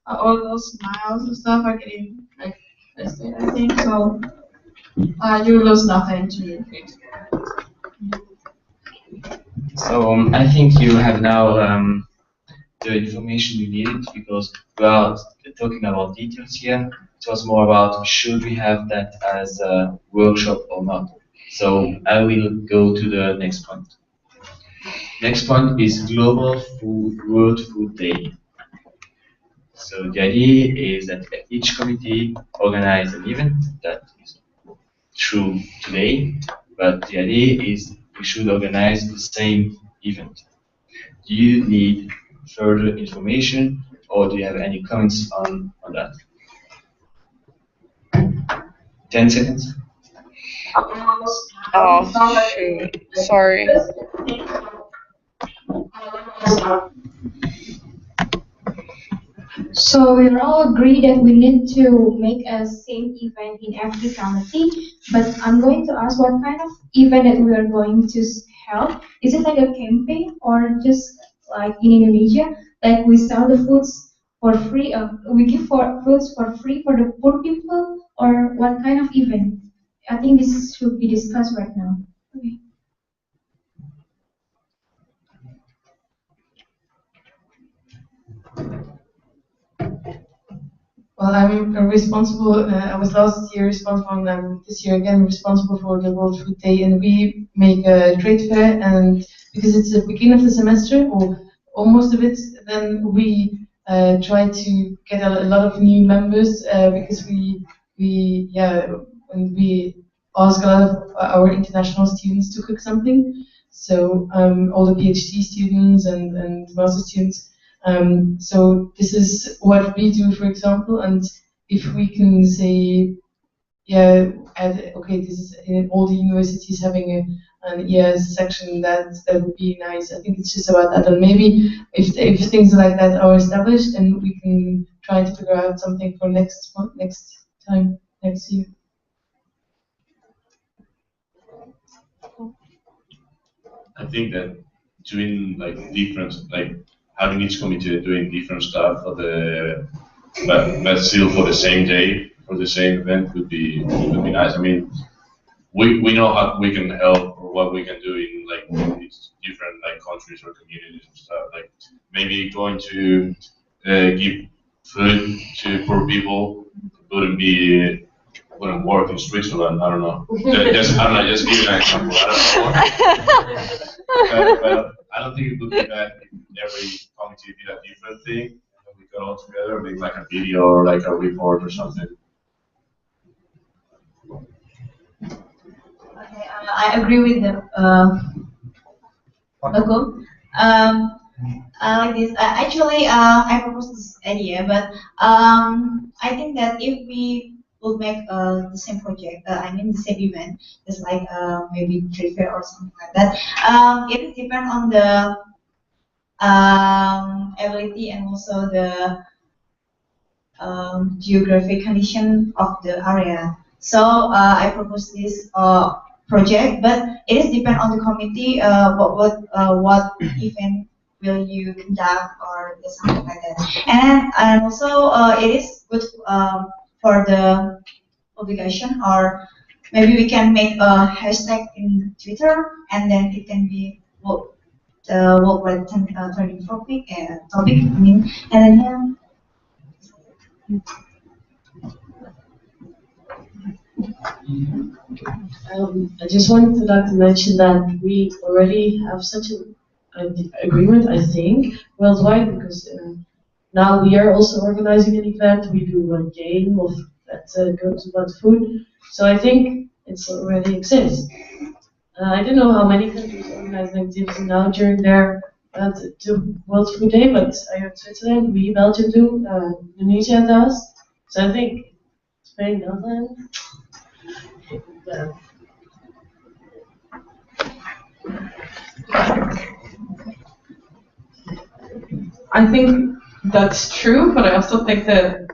all those miles and stuff are getting like listed, I think. So you lose nothing to it. So I think you have now the information you needed, because we are talking about details here. It was more about should we have that as a workshop or not. So I will go to the next point. Next point is Global World Food Day. So the idea is that each committee organize an event that is true today, but the idea is we should organize the same event. Do you need further information, or do you have any comments on that? 10 seconds. Oh, shoot. Sorry. So we all agree that we need to make a same event in every committee, but I'm going to ask what kind of event that we are going to held. Is it like a campaign or just like in Indonesia, like we sell the foods for free, we give foods for free for the poor people, or what kind of event? I think this should be discussed right now. Okay. Well, I'm responsible. I was last year responsible, and I'm this year again responsible for the World Food Day. And we make a trade fair, and because it's the beginning of the semester, or almost of it, then we try to get a lot of new members because and we ask a lot of our international students to cook something. So all the PhD students and master students. So this is what we do, for example, and if we can say, yeah, okay, this is in all the universities having an IAAS section, that would be nice. I think it's just about that, and maybe if things like that are established, then we can try to figure out something for next year. I think that doing like different, like having each committee doing different stuff for the, but still for the same day, for the same event would be nice. I mean, we know how we can help or what we can do in like these different like countries or communities and stuff. Like maybe going to give food to poor people wouldn't work in Switzerland. I don't know. Just give an example. I don't know. but I don't think it would be bad if every committee did a different thing, and we got all together, make like a video or like a report or something. Okay, I agree with the logo. I like this. Actually, I proposed this idea, but I think that if we would make the same project, the same event, just like maybe trade fair or something like that, it depends on the ability and also the geographic condition of the area. So I propose this project, but it is depend on the committee. What event will you conduct or something like that. And also it is good for the publication, or maybe we can make a hashtag in Twitter, and then it can be the worldwide trending topic. I mean, and then I just wanted to like to mention that we already have such an agreement, I think, worldwide, because now we are also organizing an event. We do a game that goes about food, so I think it's already exists. I don't know how many countries organize activity now during their the World Food Day, but I heard Switzerland, we Belgium do, Indonesia does. So I think Spain, Netherlands. I think that's true, but I also think that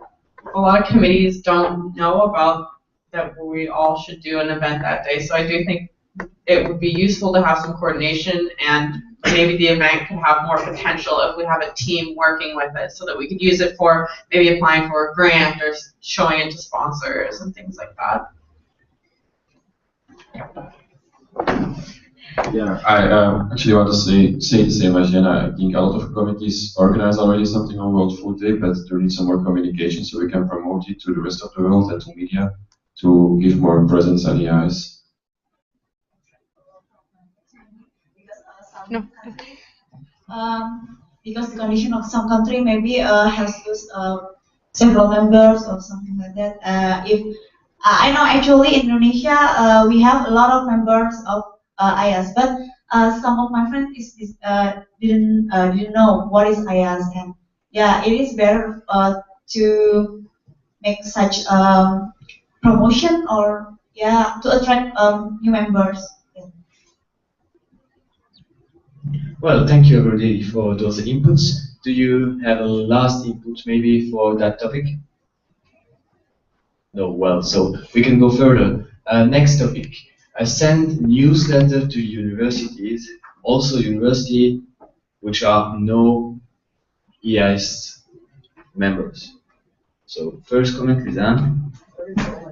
a lot of committees don't know about that we all should do an event that day. So I do think it would be useful to have some coordination, and maybe the event could have more potential if we have a team working with it, so that we could use it for maybe applying for a grant or showing it to sponsors and things like that. Yeah, I actually want to say the same as Jenna. I think a lot of committees organize already something on World Food Day, but there needs some more communication so we can promote it to the rest of the world and to media to give more presence on IAAS. No. Because the condition of some country maybe has used several members or something like that. If I know actually in Indonesia we have a lot of members of IAAS, but some of my friends didn't know what is IAAS, and yeah, it is better to make such promotion or yeah to attract new members. Well, thank you everybody for those inputs. Do you have a last input maybe for that topic? No, well, so we can go further. Next topic. I send newsletter to universities, also university which are no IAAS members. So first comment is Anne,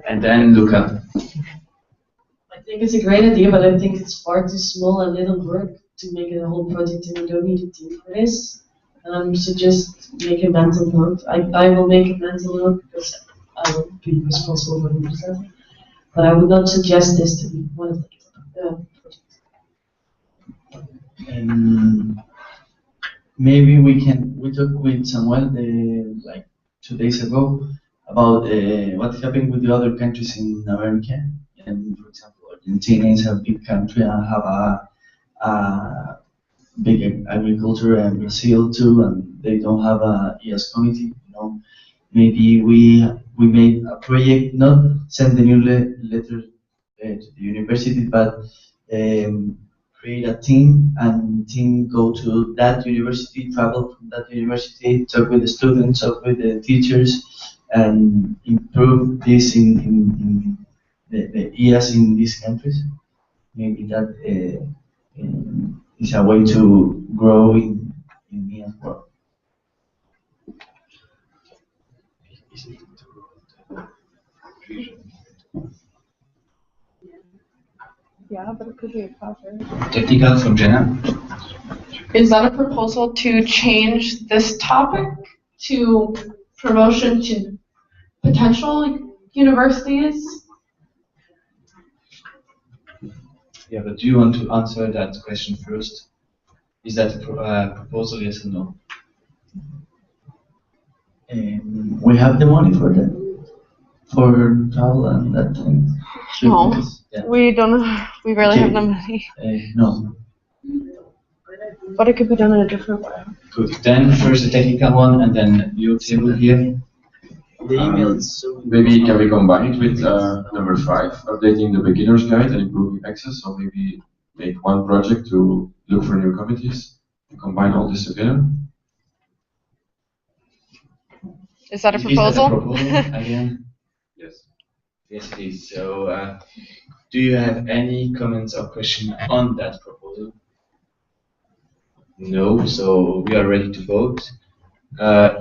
and then Luca. I think it's a great idea, but I think it's far too small and little work to make a whole project, and we don't need a team for this. So just make a mental note. I will make a mental note because I will be responsible for the newsletter. But I would not suggest this to be one of the projects. Maybe we talked with Samuel like 2 days ago about what happened with the other countries in America. And for example, Argentina is a big country and have a big agriculture, and Brazil too, and they don't have a IAAS committee. Maybe we made a project, not send the new letter to the university, but create a team, and team go to that university, travel from that university, talk with the students, talk with the teachers, and improve this in the IAAS in these countries. Maybe that is a way to grow in IAAS world. Yeah, but it could be a project. Technical from Jenna. Is that a proposal to change this topic to promotion to potential universities? Yeah, but do you want to answer that question first? Is that a proposal, yes or no? We have the money for that, for travel and that thing. No, Yeah. we don't. We really Okay. have the money. No. But it could be done in a different way. Good. Then first the technical one, and then your table here. The emails. Maybe can we combine it with number 5, updating the beginner's guide and improving access, or maybe make one project to look for new committees and combine all this together? Is that a Is that proposal? a proposal again? Yes. Yes, it is. So, do you have any comments or questions on that proposal? No, so we are ready to vote.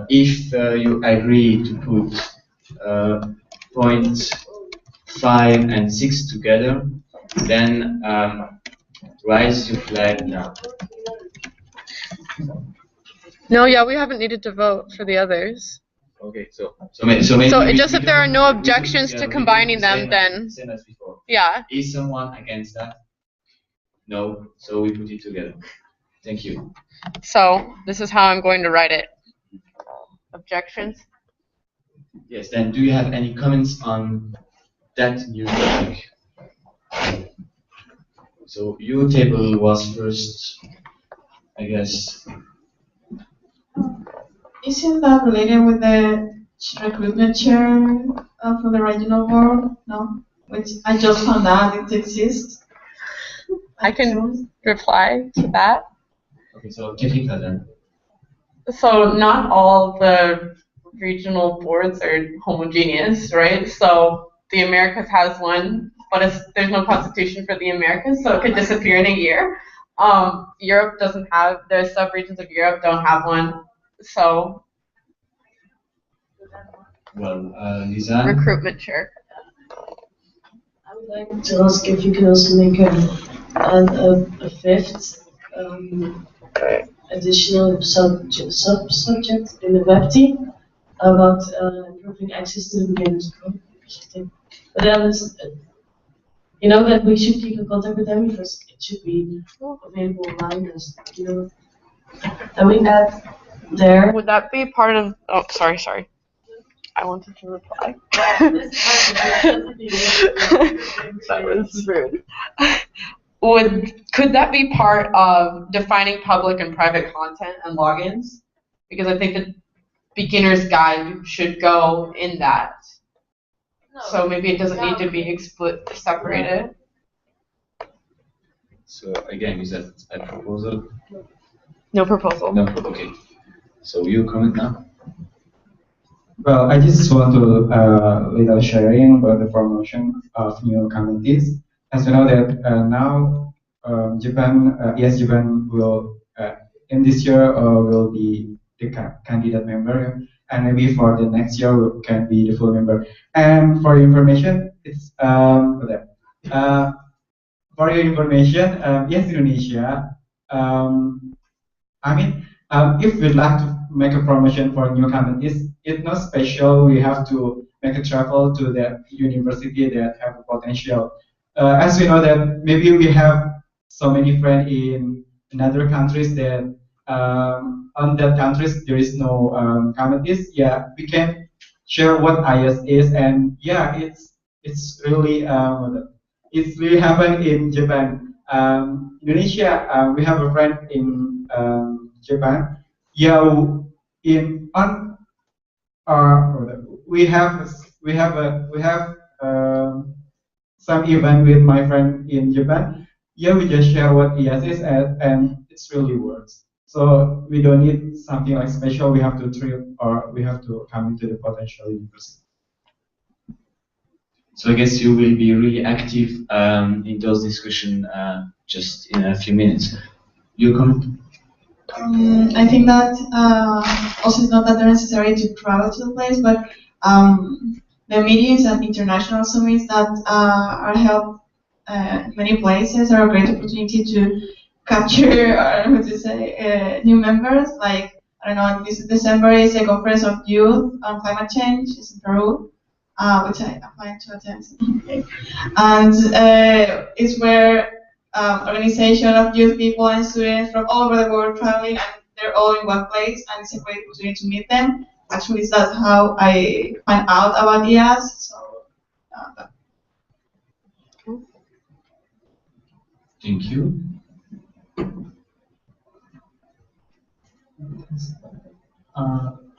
If you agree to put point 5 and 6 together, then raise your flag now. No, yeah, we haven't needed to vote for the others. Okay, so maybe Just if there are no objections to combining them, then same as before. yeah. Is someone against that? No, so we put it together. Thank you. So this is how I'm going to write it. Objections? Yes, then do you have any comments on that new topic? So your table was first, I guess. Isn't that related with the recruitment chair for the regional board? No, which I just found out it exists. I can reply to that. Okay, so technical then. So not all the regional boards are homogeneous, right? So the Americas has one, but there's no constitution for the Americas, so it could disappear in a year. Europe doesn't have, the sub-regions of Europe don't have one, so. Well, Lisa? Recruitment chair. I would like to ask if you can also make a fifth additional subject in the web team about improving access to the beginners code or something. But then you know that we should keep in contact with them because it should be available online as you know. And we add there. Would that be part of? Oh, sorry. I wanted to reply. That was rude. Could that be part of defining public and private content and logins? Because I think the beginner's guide should go in that. So maybe it doesn't need to be separated. So again, is that a proposal? No proposal. No. Okay. So you comment now. Well, I just want to little sharing about the promotion of new communities. As you know that now Japan, yes, Japan will in this year will be the candidate member, and maybe for the next year can be the full member. And for your information, it's for your information, yes, Indonesia. I mean, if we'd like to make a promotion for new communities, it's not special. We have to make a travel to the university that have a potential. As we know that maybe we have so many friends in other countries that on that countries there is no communities. Yeah, we can share what IAAS is, and yeah, it's really happened in Japan. Indonesia, we have a friend in Japan. Yeah, in on we have some event with my friend in Japan. Yeah, we just share what IAS is and it's really works. So we don't need something like special. We have to trip or we have to come into the potential university. So I guess you will be really active in those discussions just in a few minutes. You comment? I think that also it's not that necessary to travel to the place, but the meetings and international summits that are held many places are a great opportunity to capture, how to say, new members. Like, I don't know, this December is a conference of youth on climate change. It's in Peru, which I plan to attend. And it's where organization of youth people and students from all over the world traveling, and they're all in one place, and it's a great opportunity to meet them. Actually, that's how I find out about IAAS. So, Thank you.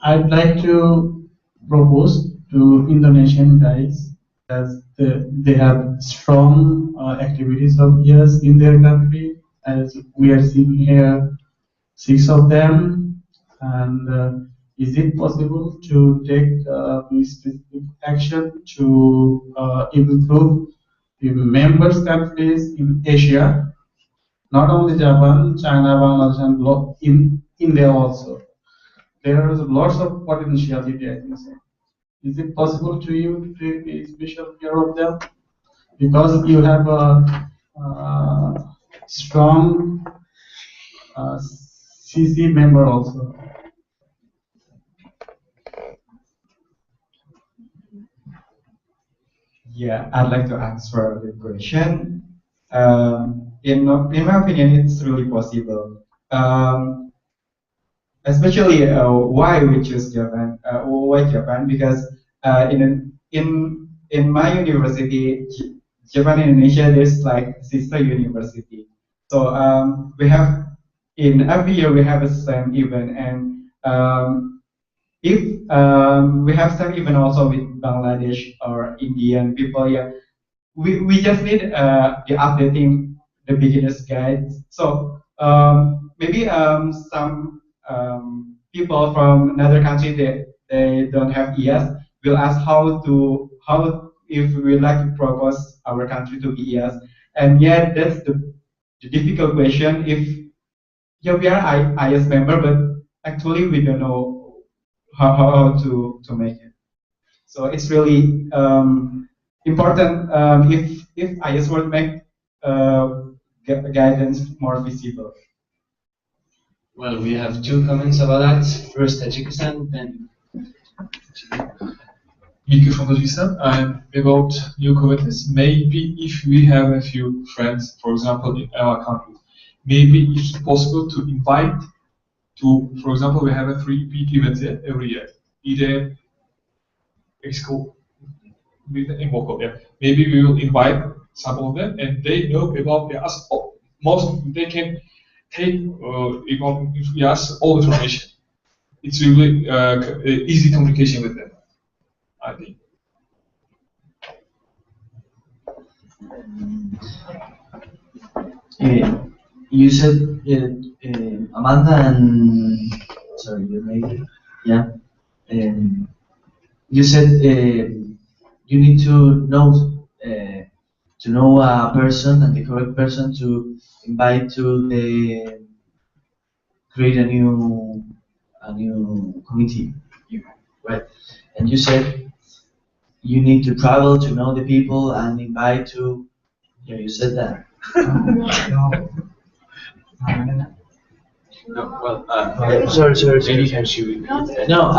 I'd like to propose to Indonesian guys that they have strong activities of IAAS in their country, as we are seeing here 6 of them. And is it possible to take specific action to improve the members countries in Asia, not only Japan, China, Bangladesh, and in India also? There is lots of potentiality, I think so. Is it possible to you to take a special care of them? Because you have a strong CC member also. Yeah, I'd like to answer the question. In my opinion, it's really possible. Especially why we choose Japan? Why Japan? Because in my university, Japan and Indonesia, there's like sister university. So we have in every year we have a same event, and if we have some event also with Bangladesh or Indian people, yeah, we just need the updating the beginner's guide. So maybe some people from another country they don't have IAS will ask how if we would like to propose our country to IAAS. And yeah, that's the difficult question. If yeah, we are IAAS member, but actually we don't know how to make it. So it's really important if IAAS would make guidance more visible. Well, we have two comments about that. First, Tajikistan, then. Miku from Tajikistan. And about new committees, maybe if we have a few friends, for example, in our country, maybe it's possible to invite to, for example, we have a 3 big events here every year. Either Exco, in Boko, yeah. Maybe we will invite some of them, and they know about the us. Most they can take if we ask all information. It's really easy communication with them, I think. You said Amanda and sorry, your name, yeah. You said you need to know a person and the correct person to invite to the create a new committee, right? And you said you need to travel to know the people and invite to. Yeah, you said that. No, well, sorry. maybe can she repeat that? No,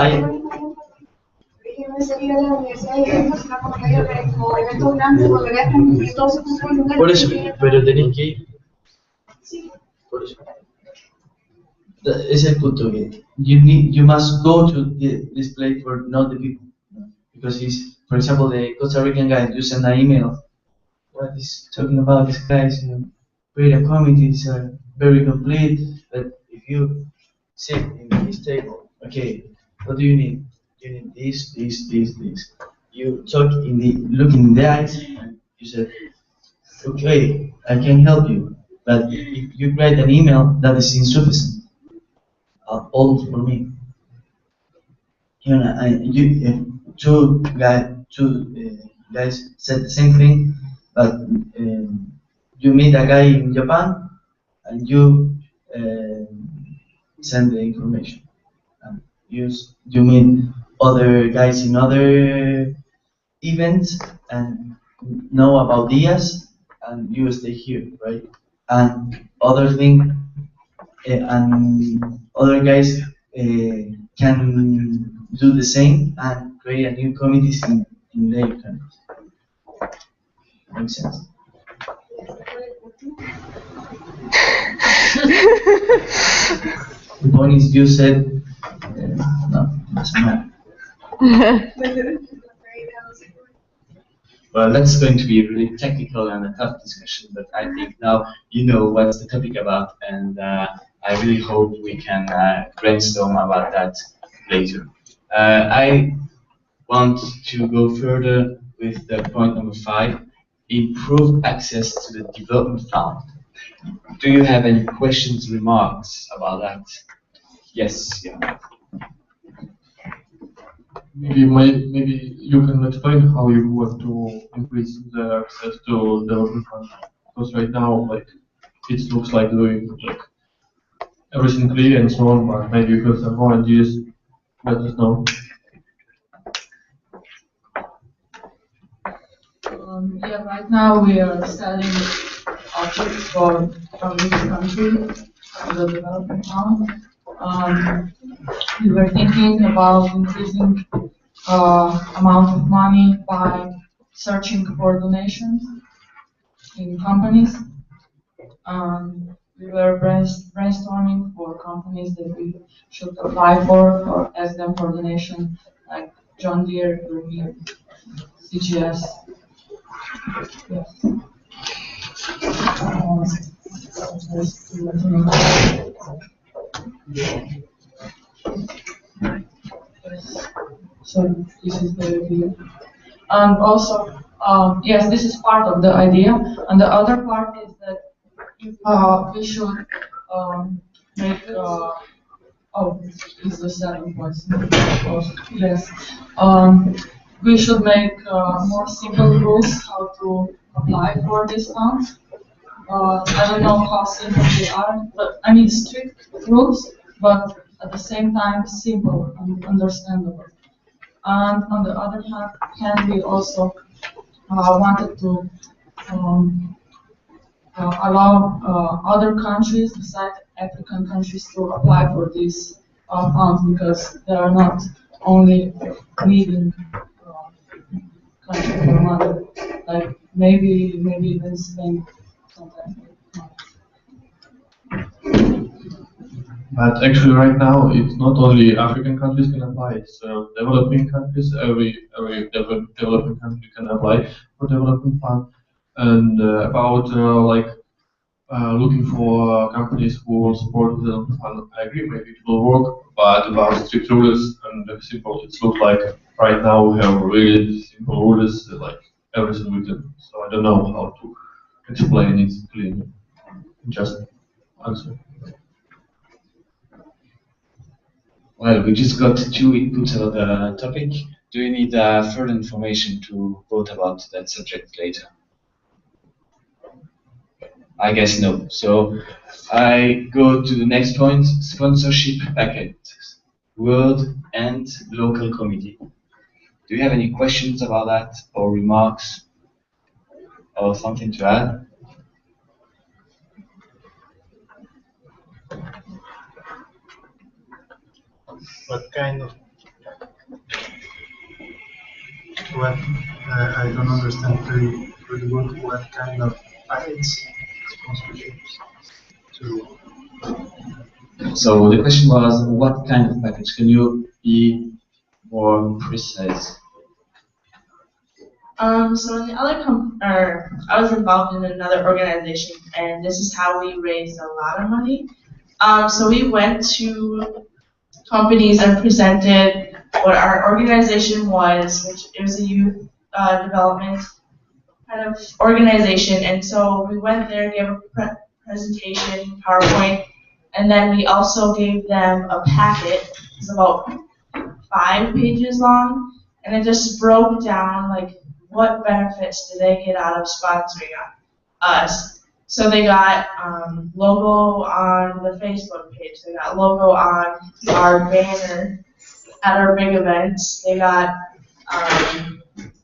Por eso, pero tenéis que ir. Por eso. Es el punto que you must go to this place for not the people, because he's, for example, the Costa Rican guy. You send an email. What is talking about these guys? Create a committee. It's very complete. But if you sit in this table, okay, what do you need? You need this. You talk looking in the eyes, and you said, okay, I can help you. But if you write an email, that is insufficient. All for me. You know, two guys said the same thing, but you meet a guy in Japan, and you send the information. And you meet other guys in other events and know about IAAS, and you stay here, right? And other thing, and other guys can do the same and create a new committees in their countries. Makes sense. The point is, you said no, doesn't matter. Well, that's going to be a really technical and a tough discussion, but I think now you know what's the topic about, and I really hope we can brainstorm about that later. I want to go further with the point number 5, improve access to the development fund. Do you have any questions, remarks about that? Yes, yeah. Maybe you can explain how you want to increase the access to development fund, because right now, like, it looks like doing like everything clear and so on, but maybe you have some more ideas. Let us know. Yeah, right now we are selling objects from each country to the development fund. We were thinking about increasing amount of money by searching for donations in companies. We were brainstorming for companies that we should apply for or ask them for donation, like John Deere, Vermeer, CGS. Yes. So this is the idea. And also, yes, this is part of the idea. And the other part is that we should make, oh, is the selling point. Yes. we should make more simple rules how to apply for these funds. I don't know how simple they are, but I mean strict rules, but at the same time simple and understandable. And on the other hand, we also wanted to um, allow other countries besides African countries to apply for these funds because they are not only needing country for money, like maybe even Spain sometimes. But actually, right now, it's not only African countries can apply; it's developing countries. Every developing country can apply for development fund. And about looking for companies who will support the development fund, I agree. Maybe it will work, but about strict rules and simple, it looks like right now we have really simple rules, like everything written. So I don't know how to explain it clearly. Just answer. Well, we just got two inputs about the topic. Do you need further information to vote about that subject later? I guess no. So I go to the next point, sponsorship packet, world and local committee. Do you have any questions about that or remarks or something to add? What kind of what I don't understand pretty good what kind of packets sponsorships to. So the question was, what kind of package? Can you be more precise? So in the other I was involved in another organization, and this is how we raised a lot of money. So we went to companies and presented what our organization was, which it was a youth development kind of organization. And so we went there, gave a presentation, PowerPoint, and then we also gave them a packet. It's about 5 pages long, and it just broke down like what benefits do they get out of sponsoring us. So they got logo on the Facebook page. They got logo on our banner at our big events. They got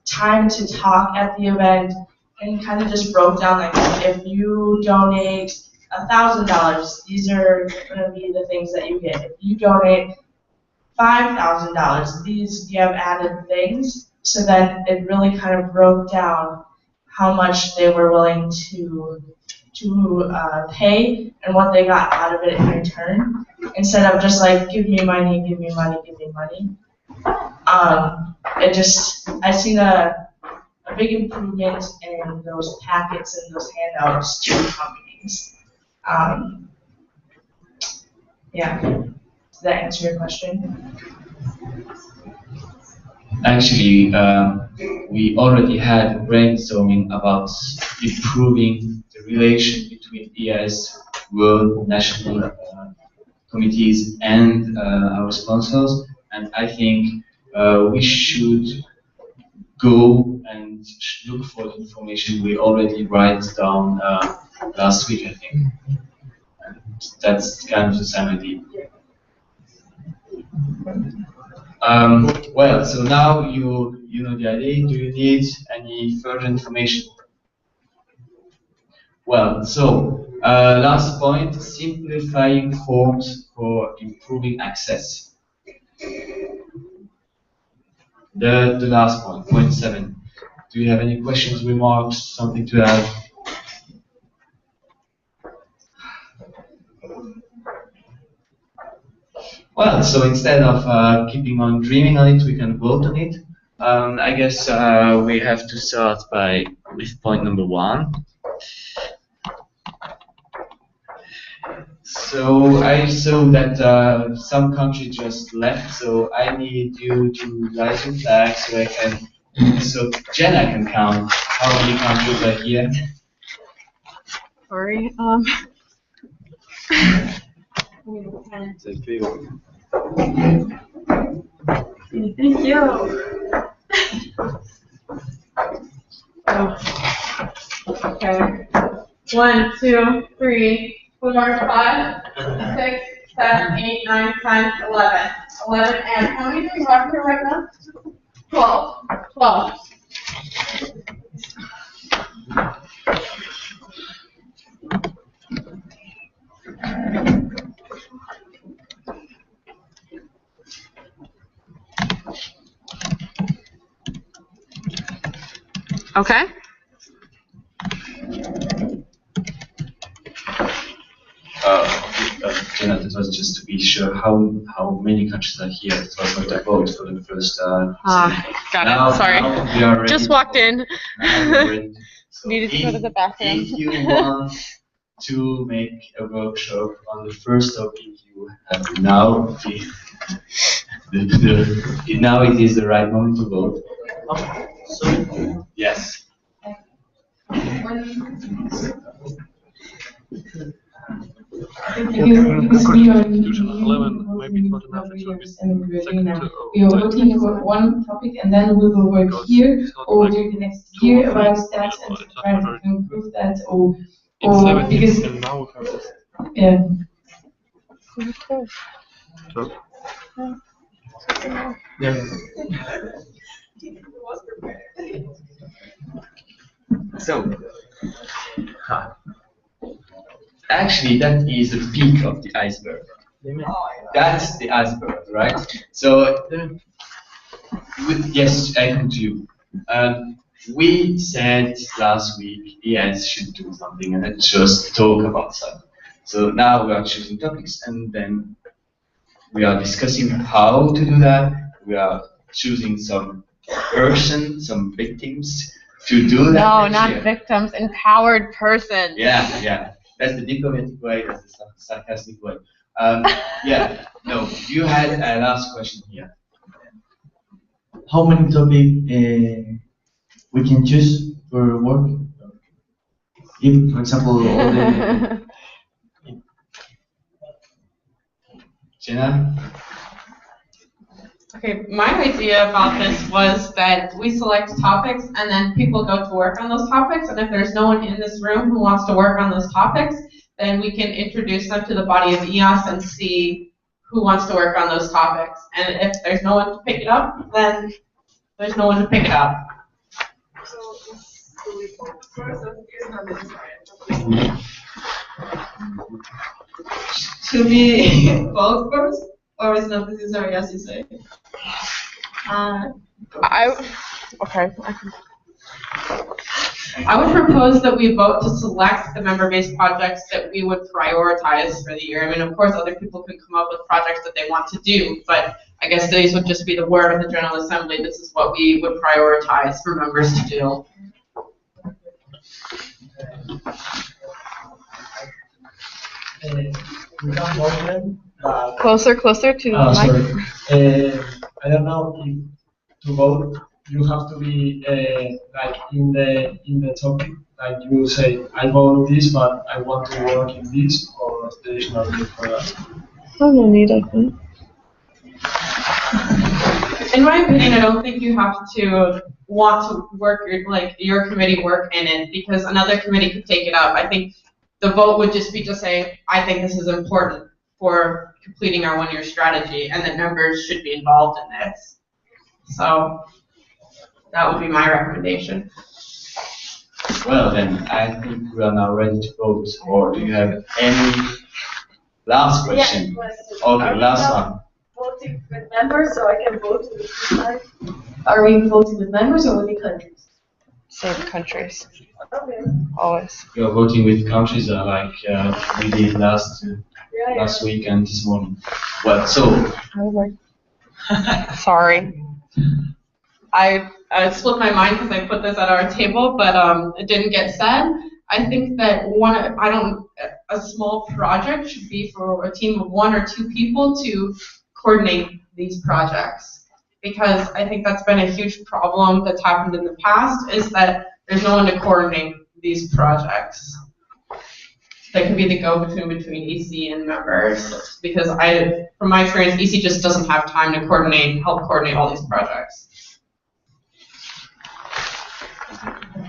time to talk at the event, and kind of just broke down like if you donate $1,000, these are going to be the things that you get. If you donate $5,000, these you have added things. So then it really kind of broke down how much they were willing to pay and what they got out of it in return, instead of just like give me money, give me money, give me money. I've seen a big improvement in those packets and those handouts to companies. Yeah, does that answer your question? Actually, we already had brainstorming about improving the relation between IAAS, world, national committees, and our sponsors. And I think we should go and look for the information we already write down last week, I think. And that's kind of the same idea. Well, so now you know the idea. Do you need any further information? Well, so last point, simplifying forms for improving access. The last point 7. Do you have any questions, remarks, something to add? Well, so instead of keeping on dreaming on it, we can vote on it. I guess we have to start with point number 1. So I saw that some country just left, so I need you to raise your flag so I can, so Jenna can count how many countries are here. Sorry. So 3 Thank you. Okay. 1, 2, 3, 4, 5, 6, 7, 8, 9, 10, 11. 11 and how many do we have here right now? 12. 12. Okay. Jenna, that was just to be sure how many countries are here. It was not a vote for the first time. Got it. Sorry. Now we are ready. Just walked in. Now we are ready. So Needed to go to the bathroom. If you want to make a workshop on the first topic, you have now. Now it is the right moment to vote. Yes. Because we are we are working for one topic and then we will work here or during the next year about that and try to improve that or because yeah. So, actually, that is the peak of the iceberg. That's the iceberg, right? So, yes, I come to you. We said last week IAAS should do something and not just talk about stuff. So now we are choosing topics and then we are discussing how to do that. We are choosing some person, some victims to do that. No, not victims, empowered persons. Yeah. That's the diplomatic way, that's the sarcastic way. Yeah, no, you had a last question here. How many topics we can choose for work? If, for example, all the... Jenna? Okay, my idea about this was that we select topics and then people go to work on those topics, and if there's no one in this room who wants to work on those topics, then we can introduce them to the body of IAAS and see who wants to work on those topics. And if there's no one to pick it up, then there's no one to pick it up. To be both first, or is not necessary, as you say? I would propose that we vote to select the member-based projects that we would prioritize for the year. I mean, of course, other people can come up with projects that they want to do, but I guess these would just be the word of the General Assembly. This is what we would prioritize for members to do. Closer to the mic. Sorry. I don't know if to vote you have to be like in the topic. Like you say, I vote this, but I want to work in this, or there is no need for that. No need, I think. In my opinion, I don't think you have to want to work your committee work in it because another committee could take it up. I think the vote would just be to say, I think this is important for completing our one-year strategy, and that members should be involved in this. So that would be my recommendation. Well, then I think we are now ready to vote. Or do you have any last question? Yeah, okay, last one. Voting with members, so I can vote with the side. Are we voting with members or with the countries? Same countries. Okay. Always. You're voting with countries like we did last week and this morning. Well, so. Sorry. I slipped my mind because I put this at our table, but it didn't get said. I think that a small project should be for a team of 1 or 2 people to coordinate these projects. Because I think that's been a huge problem that's happened in the past, is that there's no one to coordinate these projects. That could be the go-between between EC and members. Because from my experience, EC just doesn't have time to help coordinate all these projects.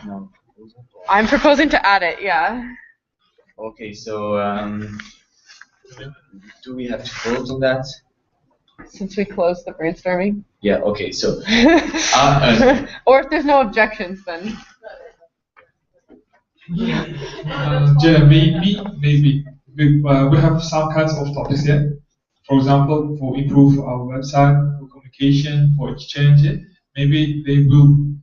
No. I'm proposing to add it, yeah. Okay, so do we have to vote on that? Since we closed the brainstorming. Yeah, okay, so. Or if there's no objections, then. Yeah, maybe. We have some kinds of topics here. For example, for improve our website, for communication, for exchange, maybe they will,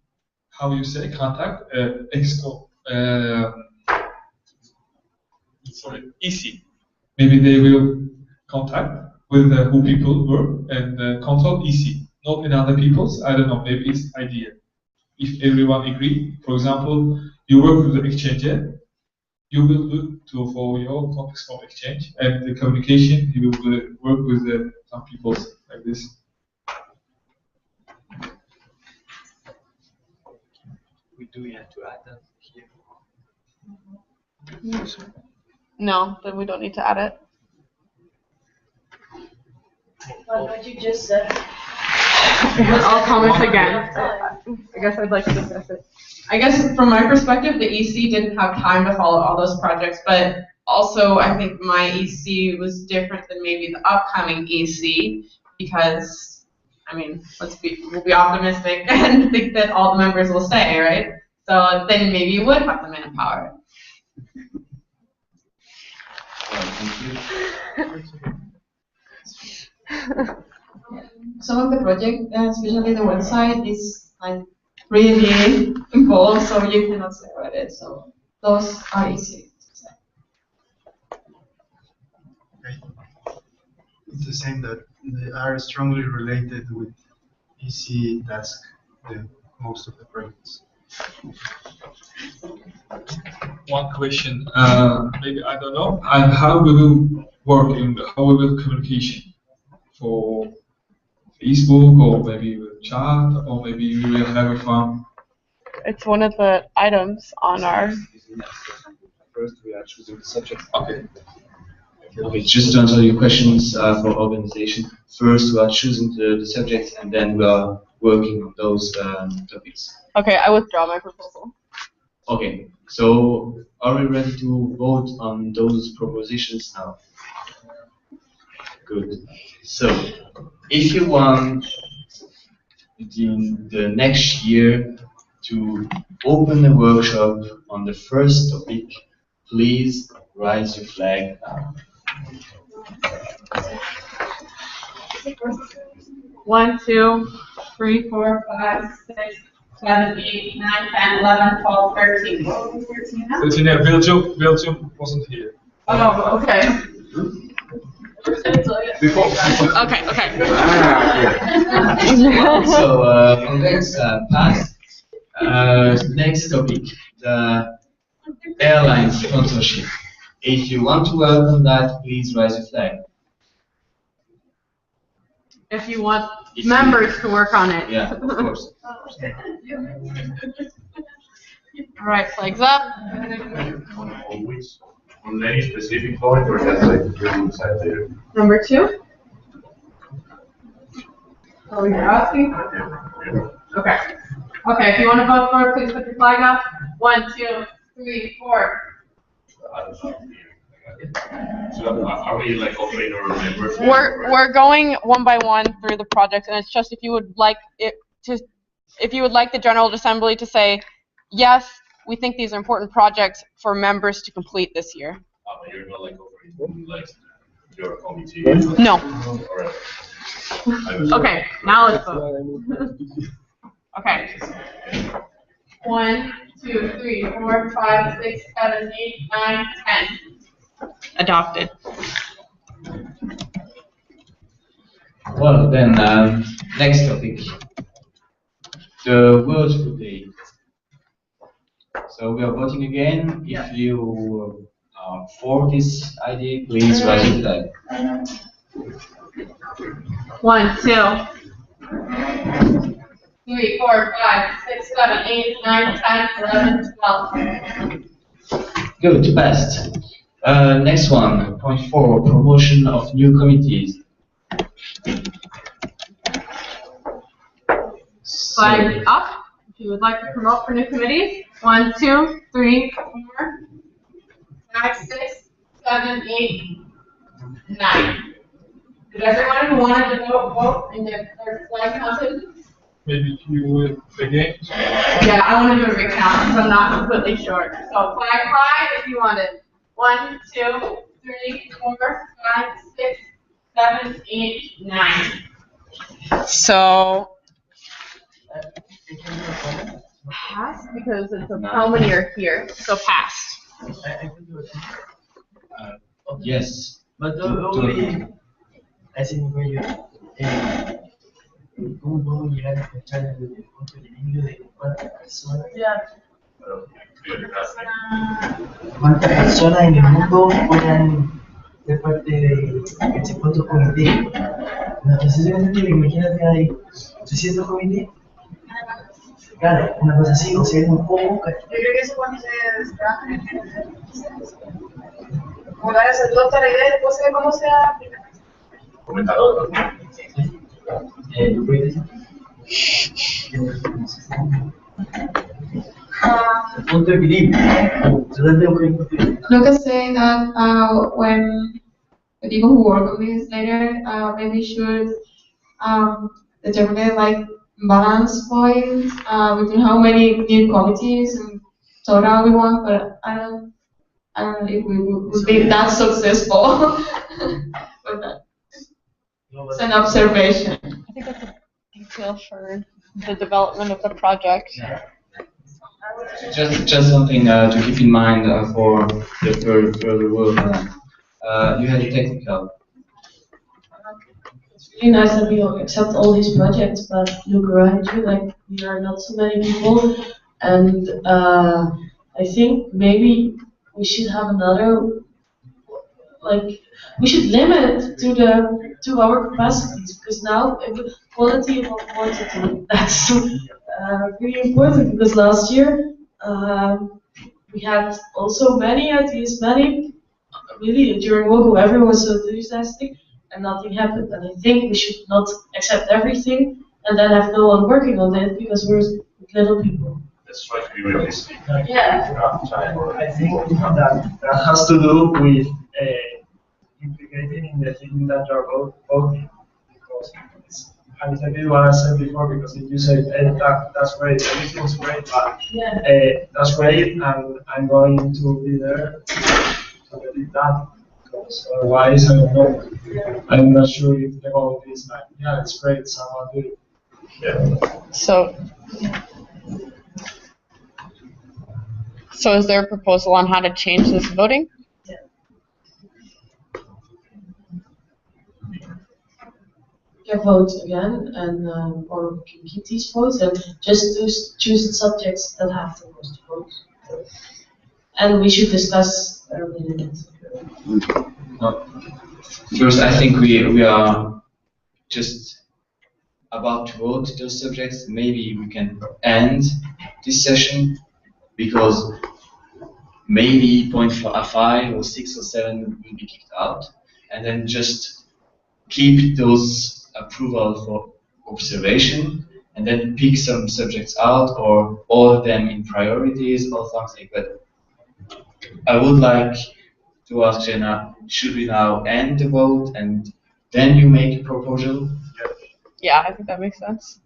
how you say, contact EXCO, sorry, EC. Maybe they will contact with who people work and consult EC, not in other people's. I don't know, maybe it's idea. If everyone agree, for example, you work with the exchanger, you will look for your topics of exchange, and the communication, you will work with some people like this. Do we have to add that here? No, then we don't need to add it. What you just said. I'll comment again. I guess I'd like to discuss it. I guess from my perspective, the EC didn't have time to follow all those projects, but also I think my EC was different than maybe the upcoming EC because, I mean, we'll be optimistic and think that all the members will stay, right? So then maybe you would have the manpower. Some of the project, especially the website, is like really involved, so you cannot separate it. So those are easy to say. Okay. It's the same that they are strongly related with EC task, most of the projects. One question, maybe I don't know, and how we will work in how we will communication for Facebook or maybe with chat or maybe we will have a phone. It's one of the items on our. First, we are choosing the subject. Okay. Okay, just to answer your questions for organization. First, we are choosing the subject, and then we are working on those topics. Okay, I withdraw my proposal. Okay, so are we ready to vote on those propositions now? Good. So, if you want in the next year to open a workshop on the first topic, please raise your flag now. 1, 2, 3, 4, 5, 6, 7, 8, 9, 10, 11, 12, 13. 13, yeah, Belgium wasn't here. Oh, no, okay. Before. Okay. So, congrats, pass. Next topic, the airline sponsorship. If you want to work on that, please raise your flag. If you want members to work on it. Yeah, of course. All right, flags up. On any specific point or just like you decide later? Number 2. Oh, you're asking? Okay. Okay, if you want to vote for it, please put your flag up. 1, 2, 3, 4. So are we like offering our members? We're going one by one through the projects, and it's just if you would like the General Assembly to say, yes, we think these are important projects for members to complete this year. You're not like offering like your committee? No. All right. Okay, now let's vote. Okay. 1, 2, 3, 4, 5, 6, 7, 8, 9, 10. Adopted. Well, then, next topic. The World Food Day. So we are voting again. If you are for this idea, please raise your flag. 1, 2, 3, 4, 5, 6, 7, 8, 9, 10, 11, 12. Good, passed. Next one, point 4, promotion of new committees. Flag up. if you would like to promote for new committees. 1, 2, 3, 4, 5, 6, 7, 8, 9. Did everyone who wanted to vote and get their flag counted? Maybe you will again. Yeah, I want to do a recount because I'm not completely sure. So flag high if you want it. 1, 2, 3, 4, 5, 6, 7, 8, 9. So pass because it's how many are here. So pass. Yes. But I think when you ¿cómo podemos llegar a escuchar el punto de vista de cuántas personas? ¿Cuántas personas en el mundo puedan ser parte de ese cuántos comités? No sé si me imagínate hay 300 comités. Claro, una cosa así, o sea, es un poco. Yo creo que eso cuando se desgaja. Como dar esa toda la idea y después se ve cómo se aplica. Comentador, ¿no? Punto de equilibrio. Lucas saying that when the people who work on this later maybe should determine like balance points between how many new committees and total we want, but I don't know if we would be that successful with that. It's an observation. I think that's a detail for the development of the project. Just something to keep in mind for the further work. You had a technical. It's really nice that we accept all these projects, but look around you, like we are not so many people, and I think maybe we should have another, like we should limit to our capacities, because now quality of quantity, that's really important, because last year we had also many ideas, really during Wogo everyone was so enthusiastic and nothing happened, and I think we should not accept everything and then have no one working on it because we're little people. Let's try to be realistic. Yeah. I think that has to do with implicating in the thing that you're voting, because I exactly what I said before, because if you say, hey, that's great, everything's great, but that's great, and I'm going to be there to believe that, because otherwise, I don't know. I'm not sure if the vote is like, yeah, it's great, someone do it. Yeah. So is there a proposal on how to change this voting? Yeah, vote again, and or we can keep these votes and just choose the subjects that have the most votes. And we should discuss in it. First, I think we are just about to vote those subjects. Maybe we can end this session, because maybe 0.5 or 6 or 7 will be kicked out, and then just keep those approval for observation, and then pick some subjects out or order them in priorities or something like that. I would like to ask Jenna, should we now end the vote and then you make a proposal? Yeah, I think that makes sense.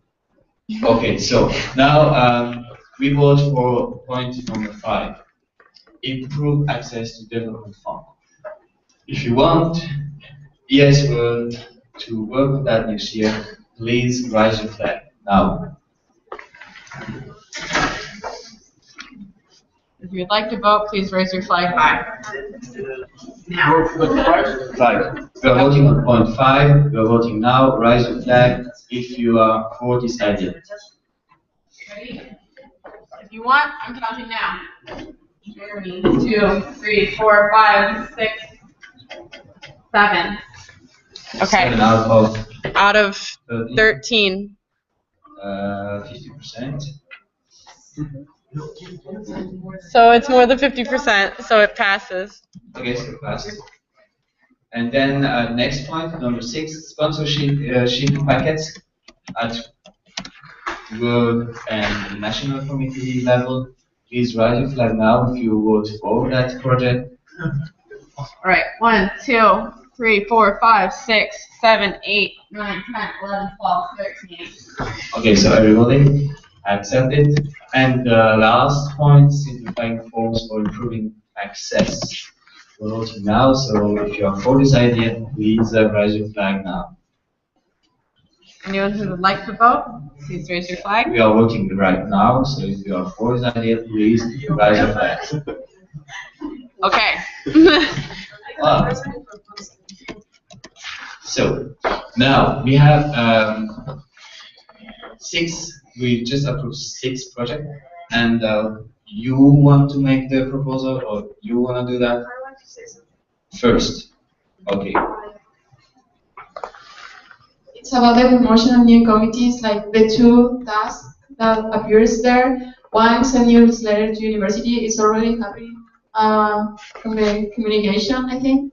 Okay, so now we vote for point number 5. Improve access to development fund. If you want IAAS World to work on that next year, please raise your flag now. If you'd like to vote, please raise your flag high. Now. Flag. We are voting on point 5. We are voting now. Raise your flag if you are for this idea. Ready? If you want, I'm counting now. 2, 3, 4, 5, 6, 7. Okay. 7 out of 13. 50%. So it's more than 50%, so it passes. Okay, so passed. And then next point, number 6, sponsorship packets at work and the national committee level, please raise your flag now if you vote for that project. All right, 1, 2, 3, 4, 5, 6, 7, 8, 9, 10, 11, 12, 13. Okay, so everybody accepted. And the last point, simplifying forms for improving access. We're voting now, so if you are for this idea, please raise your flag now. Anyone who would like to vote, please raise your flag. We are voting right now, so if you are for this idea, please raise your flag. Okay. Wow. So now we have 6. We just approved 6 projects, and you want to make the proposal, or you want to do that first? Okay. It's about the promotion of new committees, like the 2 tasks that appears there. One is a newsletter to university. It's already happening from the communication, I think.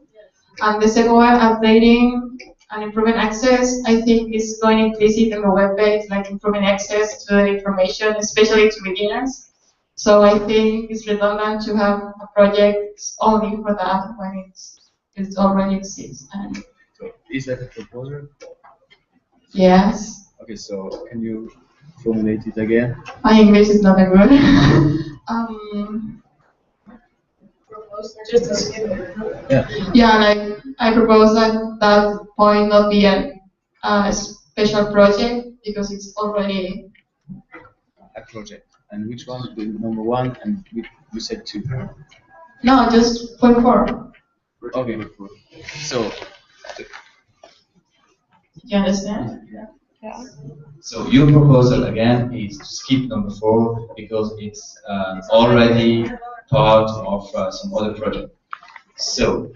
And the second one, updating and improving access, I think is going implicit in the web page, like improving access to the information, especially to beginners. So I think it's redundant to have a project only for that when it already exists. And So is that a proposal? yes. Okay, so can you formulate it again? My English is not that good. Yeah, like I propose that that point not be a special project because it's already A project. And which one? The number 1, and you said 2. no, just point 4. Okay. So You understand? Yeah. So your proposal again is to skip number 4 because it's already part of some other project. So,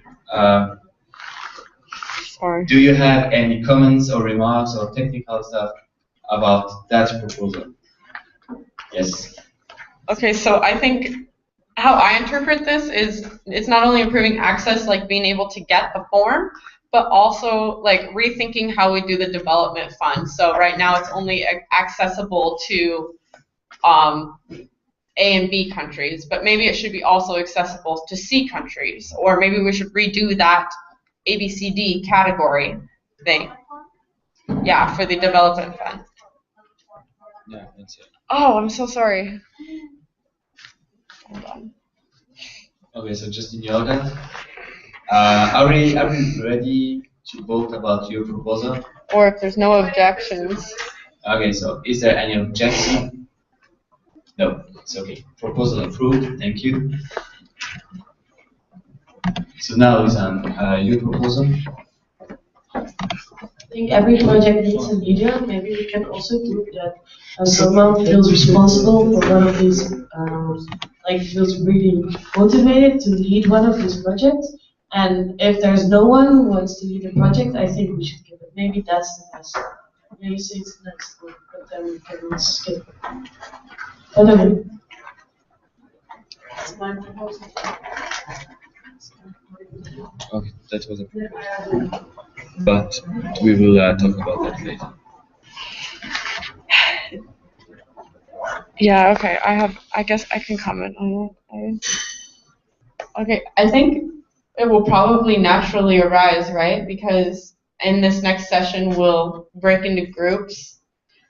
do you have any comments or remarks or technical stuff about that proposal? Yes. Okay, so I think how I interpret this is it's not only improving access, like being able to get the form, but also like rethinking how we do the development fund. So right now it's only accessible to A and B countries, but maybe it should be also accessible to C countries, or maybe we should redo that ABCD category thing. Yeah, for the development fund. yeah, that's it. Oh, I'm so sorry. Hold on. Okay, so just ignore that. Are we ready to vote about your proposal? Or if there's no objections. Okay, so is there any objection? No, it's okay. Proposal approved. Thank you. So now is on your proposal. I think every project needs a leader. Maybe we can also do that. Someone feels responsible for one of these, like feels really motivated to lead one of these projects. And if there's no one who wants to lead a project, I think we should give it. Maybe that's the best. Maybe say it's next one, but then we can skip. Whatever. That's my proposal. Okay, that was a but we will talk about that later. Yeah, okay. I guess I can comment on it. Okay, I think it will probably naturally arise, right? Because in this next session, we'll break into groups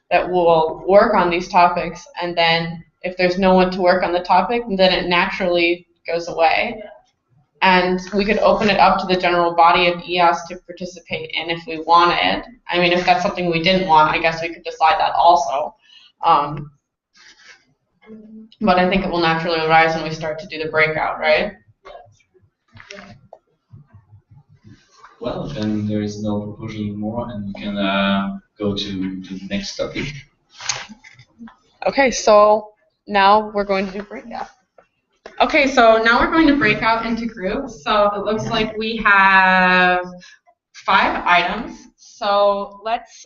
that will work on these topics, and then if there's no one to work on the topic, then it naturally goes away. And we could open it up to the general body of IAAS to participate in if we wanted. I mean, if that's something we didn't want, I guess we could decide that also. But I think it will naturally arise when we start to do the breakout, right? Well, then there is no proposal anymore, and we can go to the next topic. Okay, so now we're going to do breakout. Okay, so now we're going to break out into groups. So it looks like we have 5 items. So let's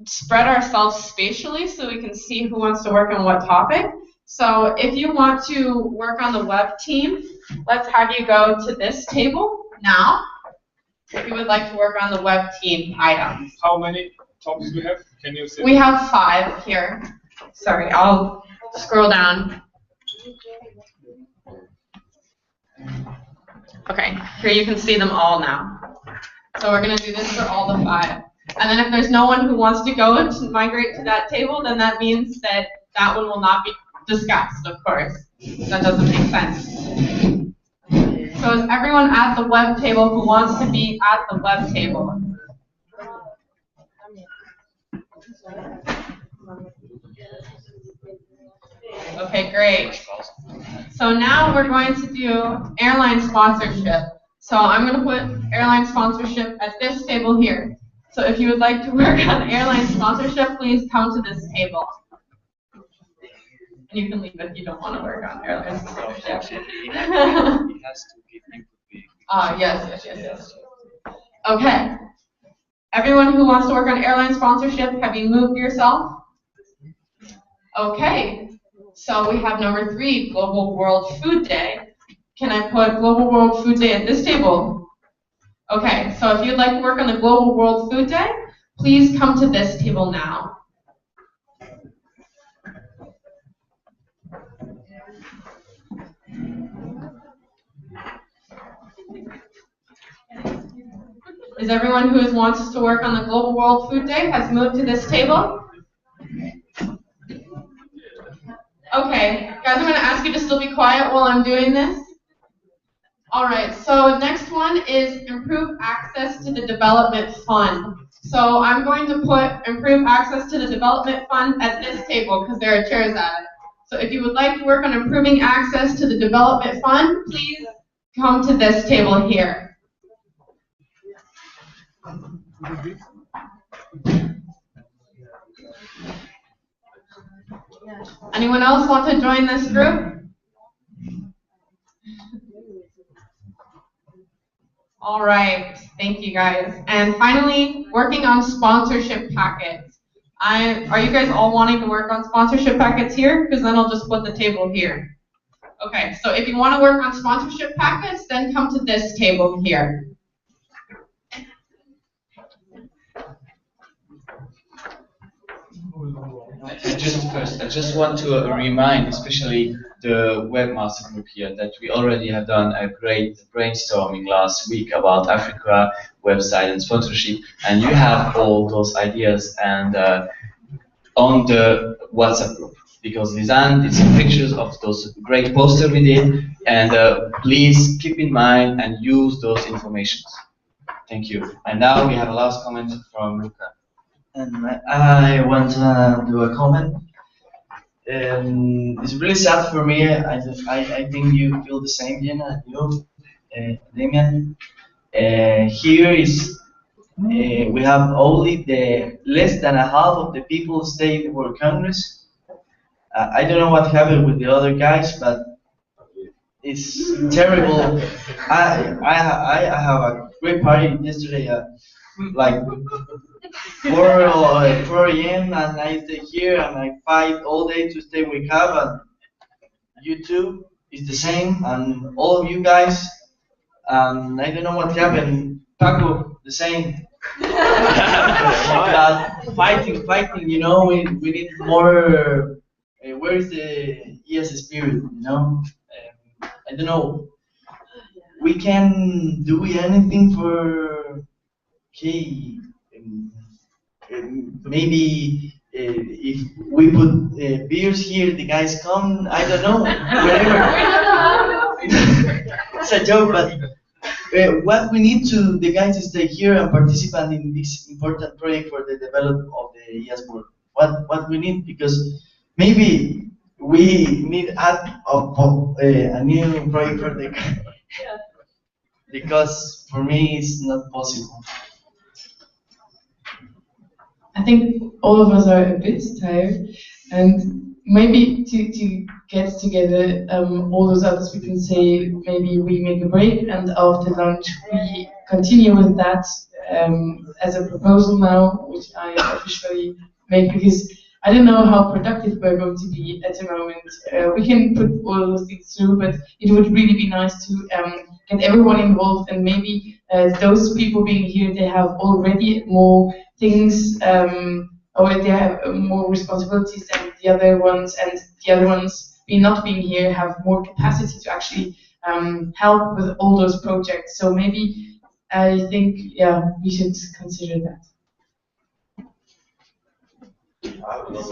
spread ourselves spatially so we can see who wants to work on what topic. So if you want to work on the web team, let's have you go to this table now. If you would like to work on the web team items. How many topics we have? Can you say? We have 5 here. Sorry, I'll scroll down. Okay, here you can see them all now. So we're going to do this for all the 5. And then if there's no one who wants to go and to migrate to that table, then that means that that one will not be discussed, of course. That doesn't make sense. So is everyone at the web table who wants to be at the web table? Okay, great. So now we're going to do airline sponsorship. So I'm going to put airline sponsorship at this table here. So if you would like to work on airline sponsorship, please come to this table. And you can leave if you don't want to work on airline sponsorship. Yes. Okay. Everyone who wants to work on airline sponsorship, have you moved yourself? Okay. So we have number 3, Global World Food Day. Can I put Global World Food Day at this table? Okay, so if you'd like to work on the Global World Food Day, please come to this table now. Is everyone who wants to work on the Global World Food Day has moved to this table? Okay, guys, I'm going to ask you to still be quiet while I'm doing this. All right, so next one is improve access to the development fund. So I'm going to put improve access to the development fund at this table because there are chairs at it. So if you would like to work on improving access to the development fund, please come to this table here. Anyone else want to join this group? All right, thank you guys. And finally, working on sponsorship packets. Are you guys all wanting to work on sponsorship packets here? Because then I'll just put the table here. Okay, so if you want to work on sponsorship packets, then come to this table here. I just want to remind, especially the webmaster group here, that we already have done a great brainstorming last week about Africa website and sponsorship, and you have all those ideas and on the WhatsApp group, because Lisanne did some pictures of those great posters we did, and please keep in mind and use those informations. Thank you. And now we have a last comment from Luca. And I want to do a comment. It's really sad for me. I think you feel the same, Jenna, you, Damian. Here is we have only the less than a half of the people stay in the World Congress. I don't know what happened with the other guys, but it's terrible. I have a great party yesterday. Like 4 a.m. and I stay here and I fight all day to stay wake up, and you too is the same, and all of you guys, and I don't know what happened. Paco, the same. But fighting, you know, we need more. Where is the IAAS spirit, you know? I don't know. We can do anything for. Okay, maybe if we put beers here, the guys come. I don't know, whatever. It's a joke, but what we need to the guys to stay here and participate in this important project for the development of the IAAS board. What we need, because maybe we need add a new project for the because for me it's not possible. I think all of us are a bit tired, and maybe to get together all those others, we can say maybe we make a break, and after lunch we continue with that as a proposal now, which I officially make, because I don't know how productive we're going to be at the moment. We can put all those things through, but it would really be nice to get everyone involved, and maybe those people being here, they have already more things, or they have more responsibilities than the other ones, and the other ones not being here have more capacity to actually help with all those projects. So maybe I think, yeah, we should consider that.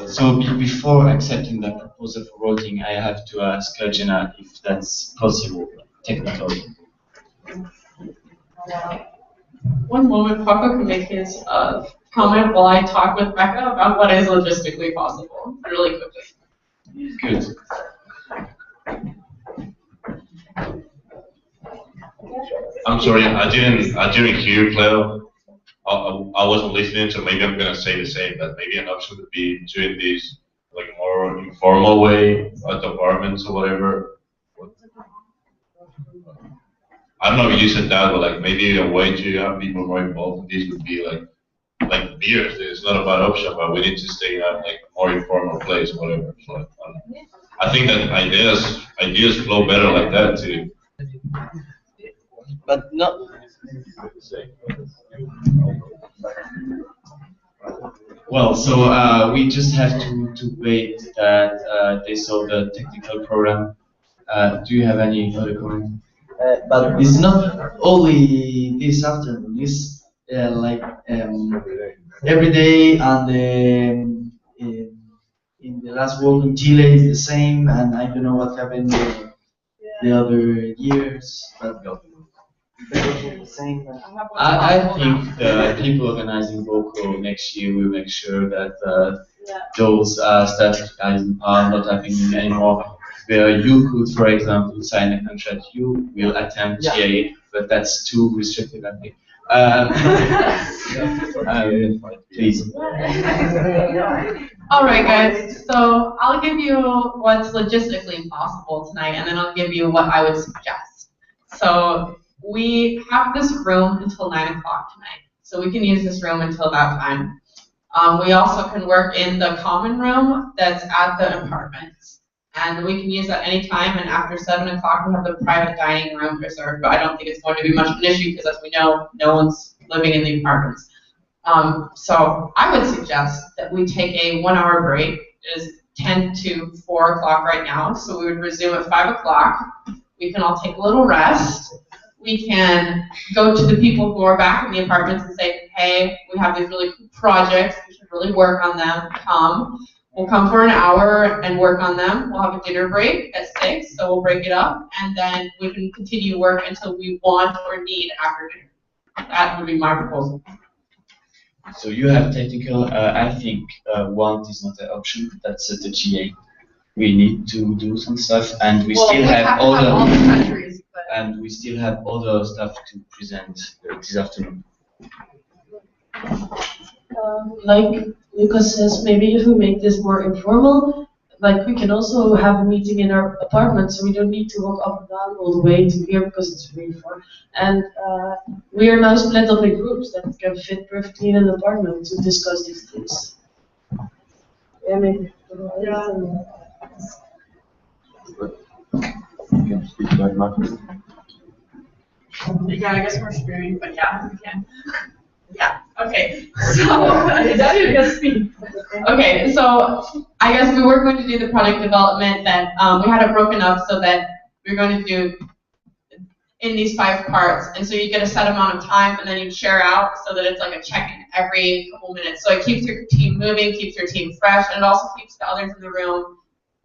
So before accepting that proposal for voting, I have to ask Jenna if that's possible technically. One moment, Paco can make his comment while I talk with Becca about what is logistically possible, really quickly. Good. I'm sorry, I didn't hear Cleo. I wasn't listening, so maybe I'm gonna say the same. But maybe an option would be doing this like more informal way at apartments or whatever. I don't know if you said that, but like maybe a way to have people more involved in this would be like beers. It's not a bad option, but we need to stay at like a more informal place, whatever. So I think that ideas flow better like that too. But not. Well, so we just have to wait that they solve the technical program. Do you have any other comment? But it's not only this afternoon. It's like every day, and in the last World in Chile is the same. And I don't know what happened the other years, but the same. I think the people organizing Vocal next year will make sure that those stuff are not happening anymore. Where you could, for example, sign a contract, you will attend GA, but that's too restrictive, I think. Please. All right, guys. So I'll give you what's logistically possible tonight, and then I'll give you what I would suggest. So we have this room until 9 o'clock tonight, so we can use this room until that time. We also can work in the common room that's at the apartments, and we can use that anytime. And after 7 o'clock, we have the private dining room reserved, but I don't think it's going to be much of an issue because, as we know, no one's living in the apartments. So I would suggest that we take a 1 hour break. It is 10 to 4 o'clock right now, so we would resume at 5 o'clock. We can all take a little rest. We can go to the people who are back in the apartments and say, hey, we have these really cool projects. We should really work on them. Come. We'll come for an hour and work on them. We'll have a dinner break at 6, so we'll break it up. And then we can continue work until we want or need after dinner. That would be my proposal. So you have technical, I think want is not an option. That's the GA. We need to do some stuff, and we still have all the countries. And we still have other stuff to present this afternoon. Like Lucas says, maybe if we make this more informal, like we can also have a meeting in our apartment, so we don't need to walk up and down all the way to here because it's really far. And we are now split up in groups that can fit perfectly in an apartment to discuss these things. Yeah, maybe. Yeah, I guess we're screwed, but yeah, we can. Yeah, okay. So, okay, so I guess we were going to do the product development that we had it broken up so that we're going to do in these 5 parts. And so you get a set amount of time and then you share out so that it's like a check-in every couple minutes. So it keeps your team moving, keeps your team fresh, and it also keeps the others in the room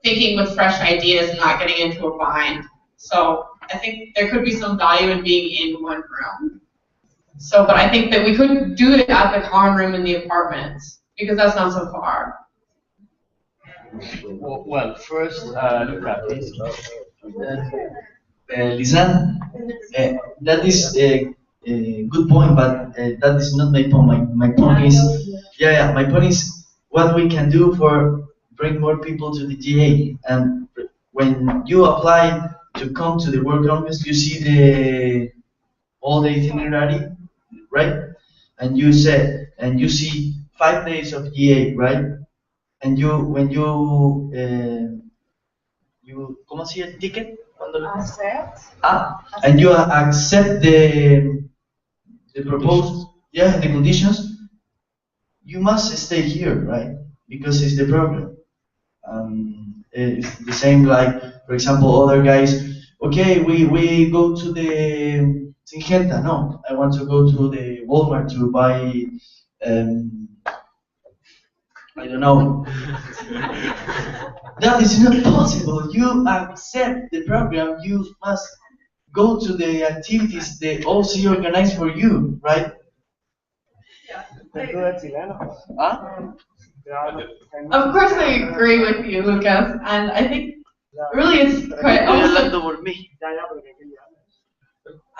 thinking with fresh ideas and not getting into a bind. So I think there could be some value in being in one room. So, but I think that we couldn't do it at the common room in the apartments because that's not so far. Well, first, Luca, please. Lisanne, that is a good point, but that is not my point. My point is, my point is what we can do for bring more people to the GA. And when you apply to come to the World Congress, you see all the itinerary, right? And you see 5 days of GA, right? and ¿cómo se dice ticket? Accept. And you accept the proposed, yeah, the conditions, you must stay here, right? Because it's the problem. It's the same like, for example, other guys, okay, we go to the Singenta, no, I want to go to the Walmart to buy, I don't know. That is not possible. You accept the program, you must go to the activities the OC organize for you, right? Of course, I agree with you, Lucas, and I think really it's quite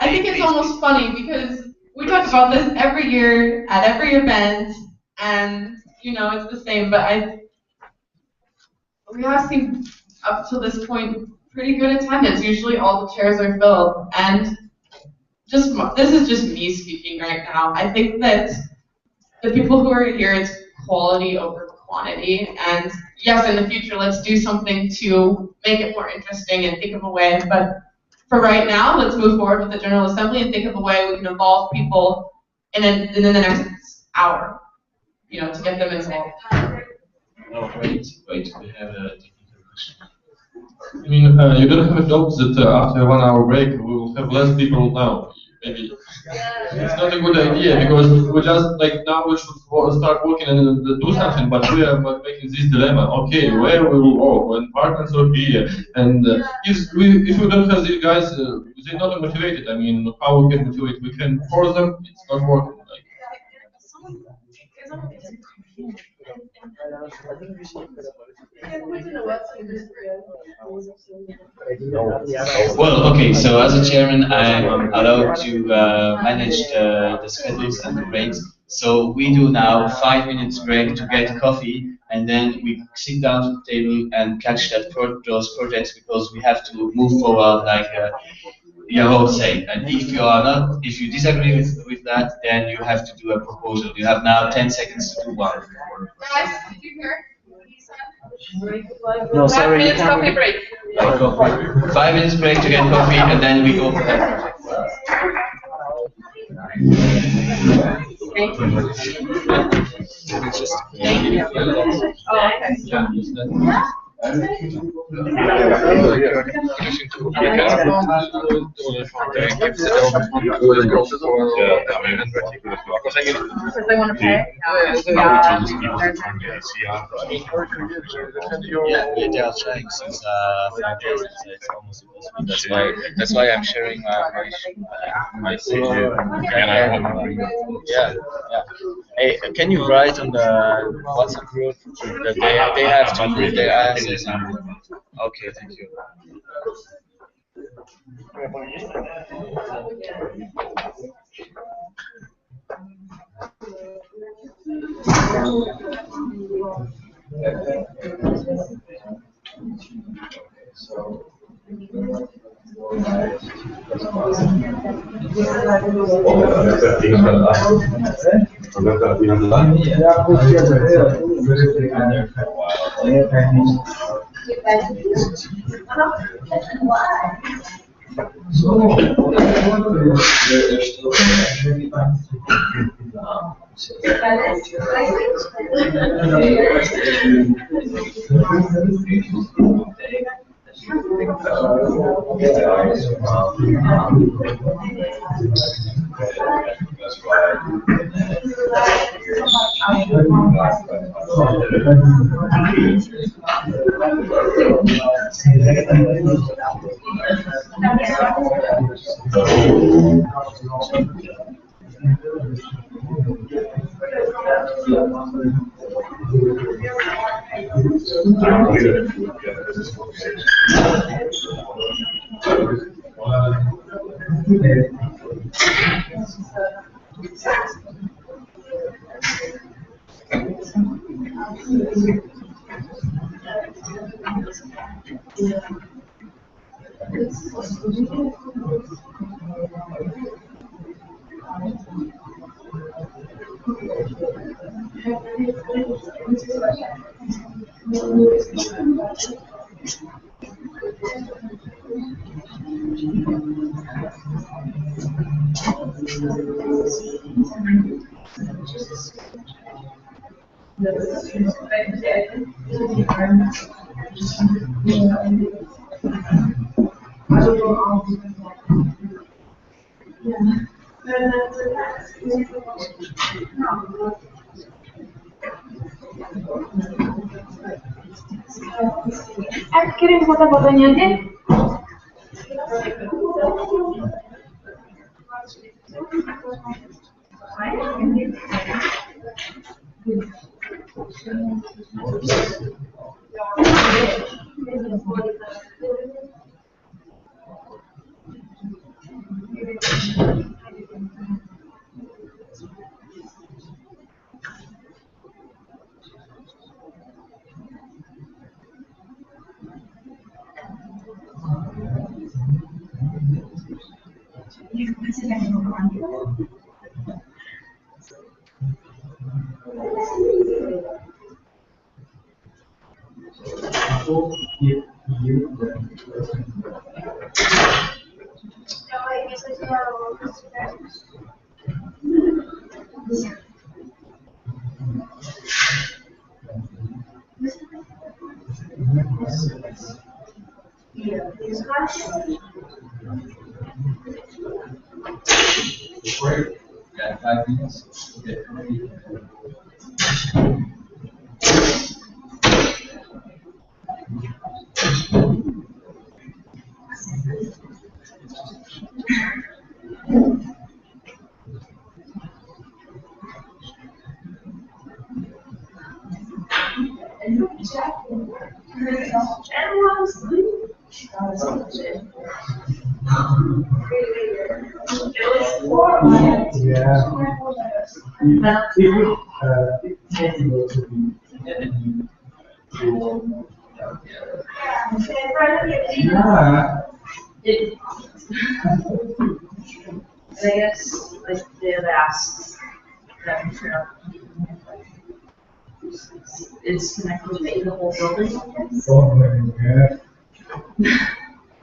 I think it's almost funny because we talk about this every year at every event, and it's the same. But we have seen up to this point pretty good attendance. Usually, all the chairs are filled, and this is just me speaking right now. I think that the people who are here, it's quality over quantity. And yes, in the future, let's do something to make it more interesting and think of a way. But for right now, let's move forward with the General Assembly and think of a way we can involve people in the next hour, to get them involved. Oh, wait, we have a technical question. I mean, you're gonna have a doubt that after 1 hour break, we will have less people now. Maybe it's not a good idea because we just like now we should start working and do something, but we are making this dilemma. Okay, where we will go when partners are here, and if we don't have these guys, they're not motivated. I mean, how we can motivate? We can force them. It's not working. Like. Well, okay, so as a chairman, I'm allowed to manage the schedules and the breaks. So we do now 5 minutes break to get coffee, and then we sit down to the table and catch those projects because we have to move forward like Yahoo said. And if you disagree with that, then you have to do a proposal. You have now 10 seconds to do one. Guys, did you hear? No, 5 minutes coffee break. 5 minutes break to get coffee, and then we go for that Because they want to pay? Yeah, they are trying since 5 days. It's almost impossible. That's why I'm sharing my CV. Yeah. Hey, can you write on the WhatsApp group that they have to prove their answers? Okay, thank you. Kirim foto-fotonya deh. Yeah, 5 minutes. Okay. I guess like they have asked that it's connected to the whole building.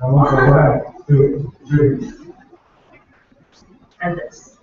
I want to write 2, 3. And this.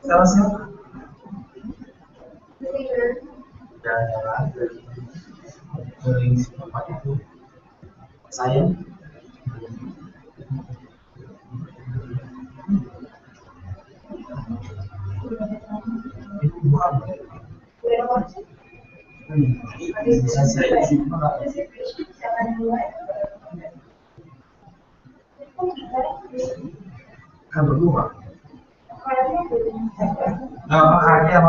Salah siapa? Dan dari tempat itu saya bisa saya kan berdua. Makanya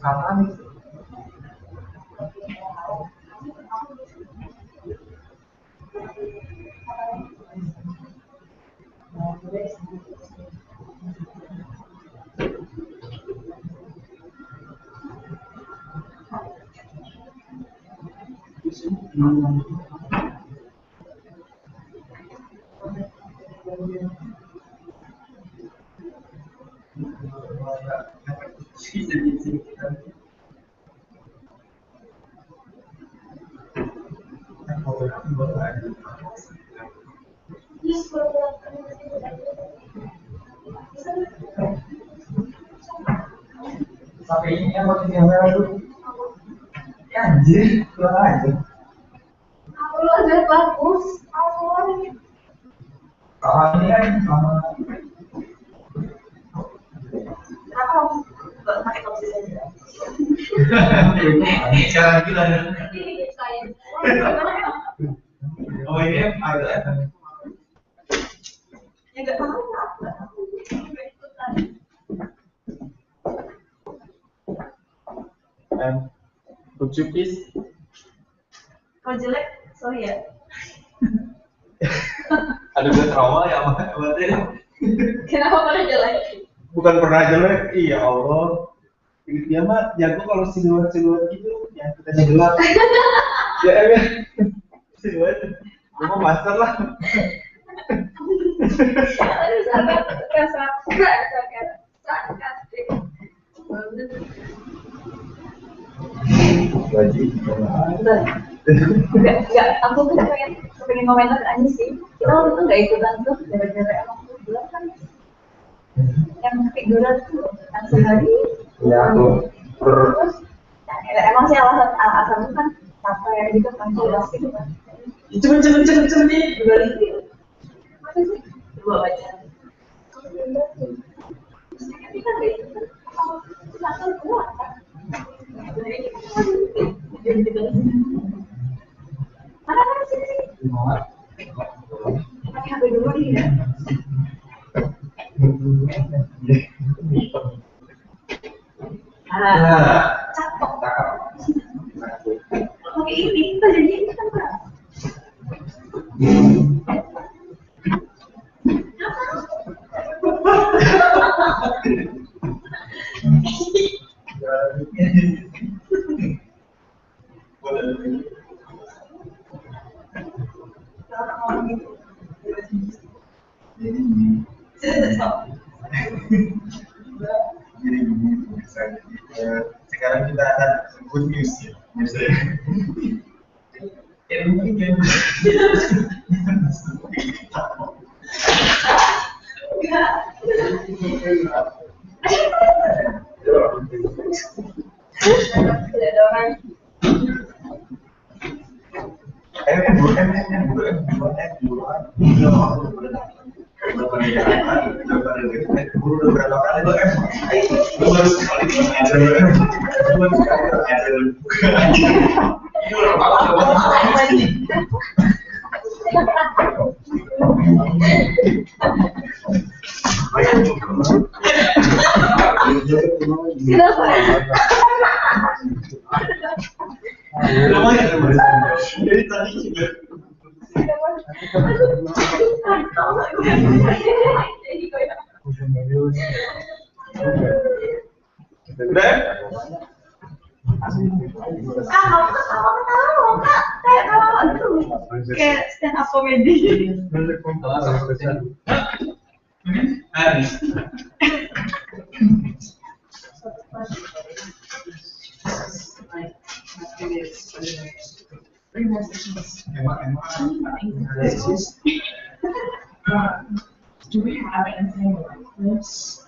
kapan nih? Sampai ini yang pakai kamera dulu. Ya anjir, kurang aja. Aku udah bagus. Kalau ini kan sama. Kenapa nggak pakai opsi saja? Sekarang kita. Oh ini ada. Ya nggak tahu. Could you please? Kalau jelek, sorry ya. Ada gue trauma ya sama Kenapa pada jelek? bukan pernah jelek, iya Allah. Dia mah jago kalau siluet gitu, yang kita gelap. Ya siluet, gue mau master lah. Aduh, sangat sarkastik. Wajib. Enggak, aku tuh pengen komentar aja sih. Kita waktu itu nggak ikutan tuh gara-gara emang bulan kan yang figuran tuh kan sehari. Ya tuh. Terus emang sih alasan itu kan capek gitu kan jelas gitu kan. Cepet nih dua lagi. Masa sih dua baca. Kita nggak ikutan. Langsung keluar kan. Mana sih? Pakai HP dulu nih ya. Cakep. Pakai ini kita jadi ini kan Pak. Sekarang kita akan good news ya. Dari tadi juga. Udah? Kayak stand up comedy. Do we have anything like this?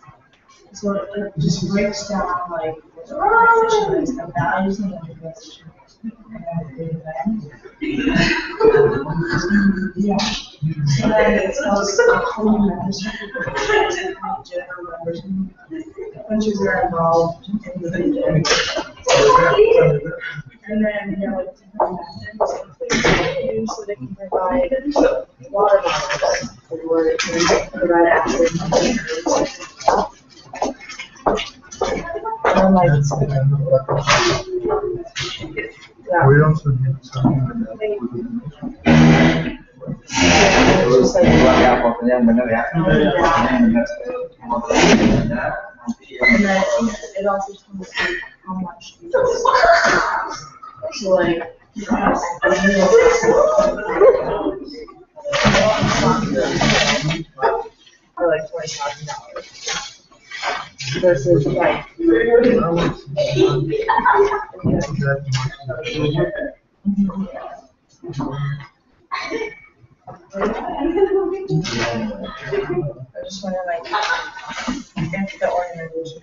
So it just breaks down like what the organization is, the values of the organization. Yeah. So then it tells who members, general members, countries are involved, and then there are like different methods so they can provide water bottles or provide access to We also need something just like fotonya yang benar ya. and then it also tells you how much you use. So like for like $20,000 versus like I just want to like if the organization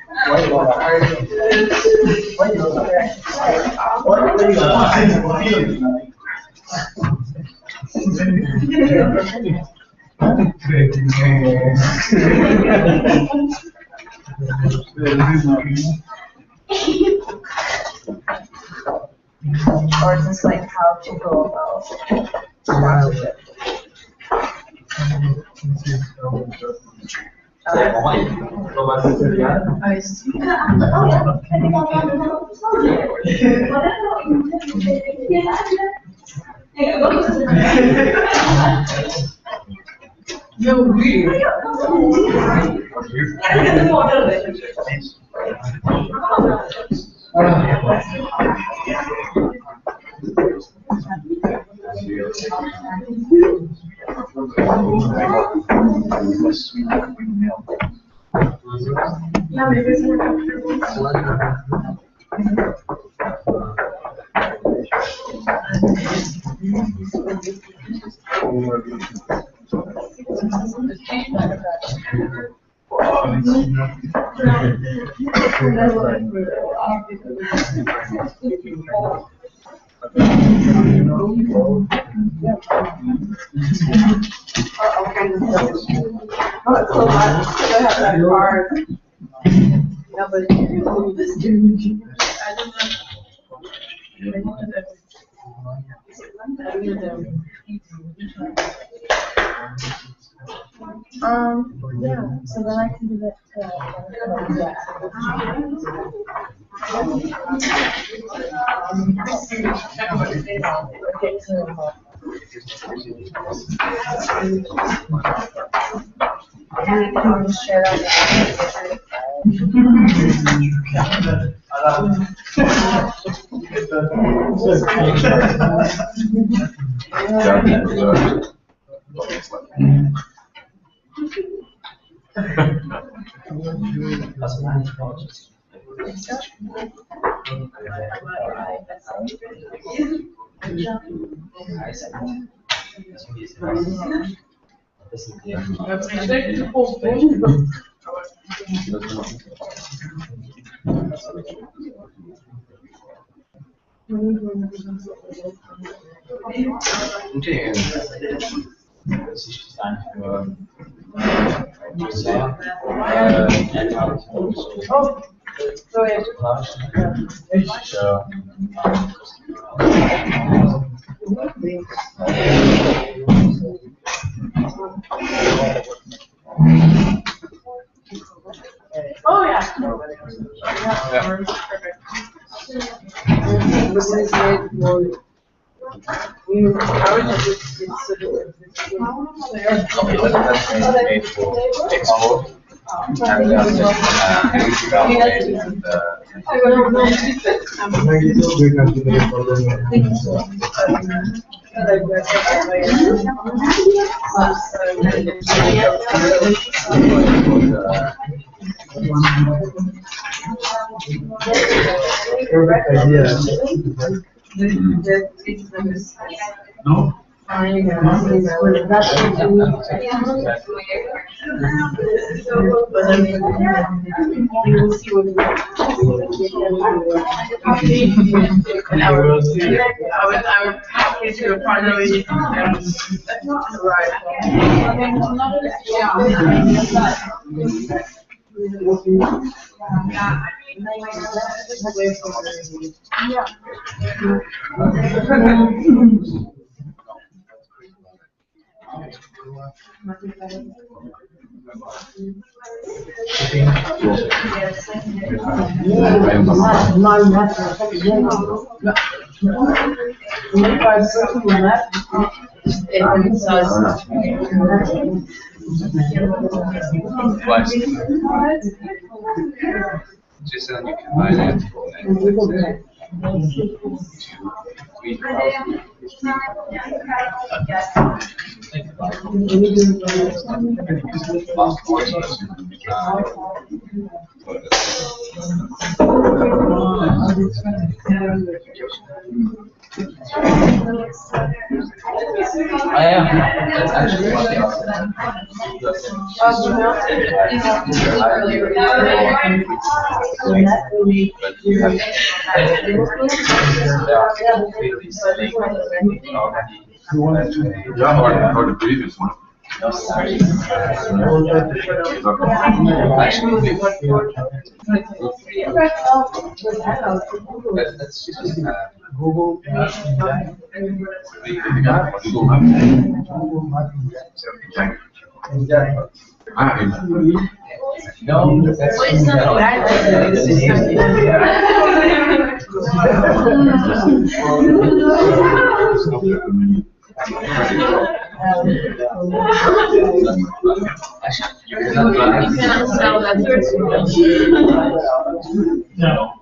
or just like how to go about sponsorship. Yeah, so then I can do that share Oh yeah. Karena gitu gue kasih dari fotonya. Perfect idea. No? I would happy to finally Just so you can buy that. I am. That's actually what they Yeah, or the previous one. That's just Google no, that's you cannot sell that. No.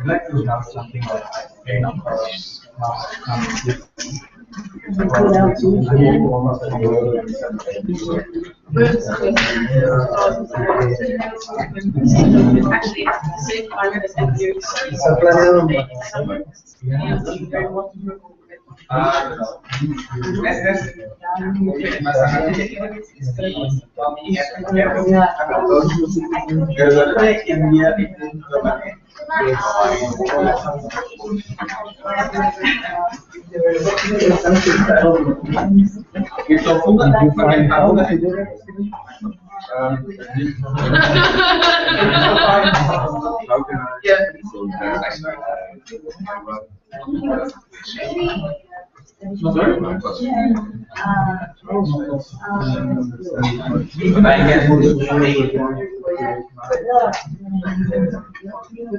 I'd like to have something like Actually, the same climate as every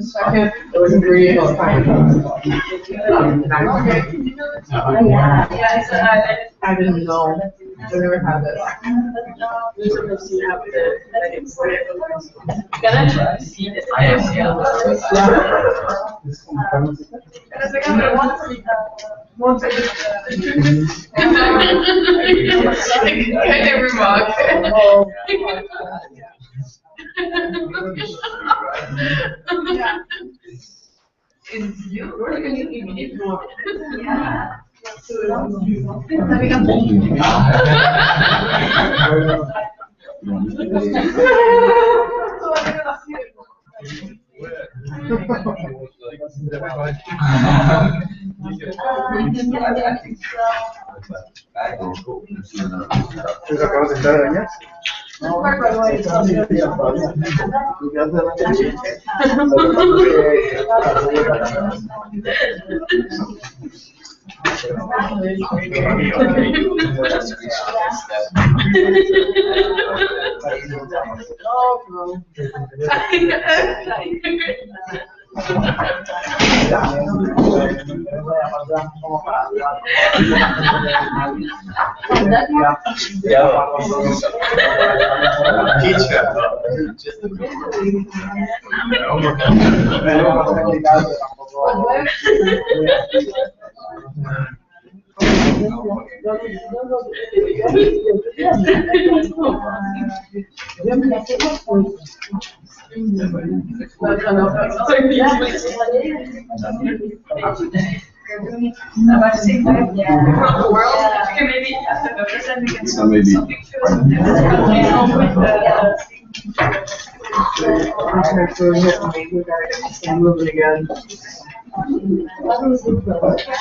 second, it was agree. I didn't know. I never had this. This is the scene after gonna try to see this. I was like, I want to see I never remarked. It's you. We're gonna give me more. ¿Tú acabas de entrar allá?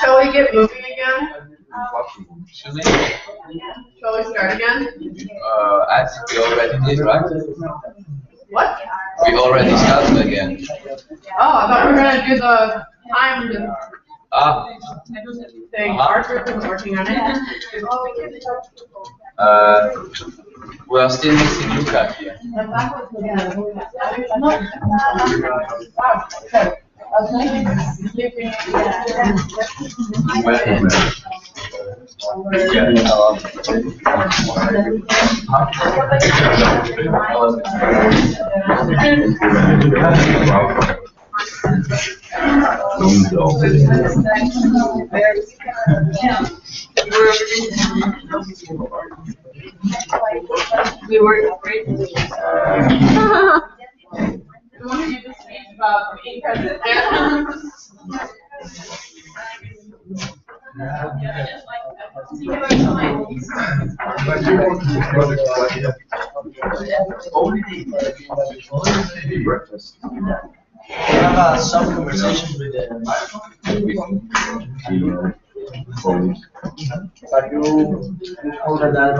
Shall we get moving again? Shall we start again? As we already did, right? What? We already started again. Oh, I thought we were gonna do the timed thing. Arthur's been working on it. We are still missing Luca here. We were great. We want to do the speech about being president. We have some conversations with the Are you older than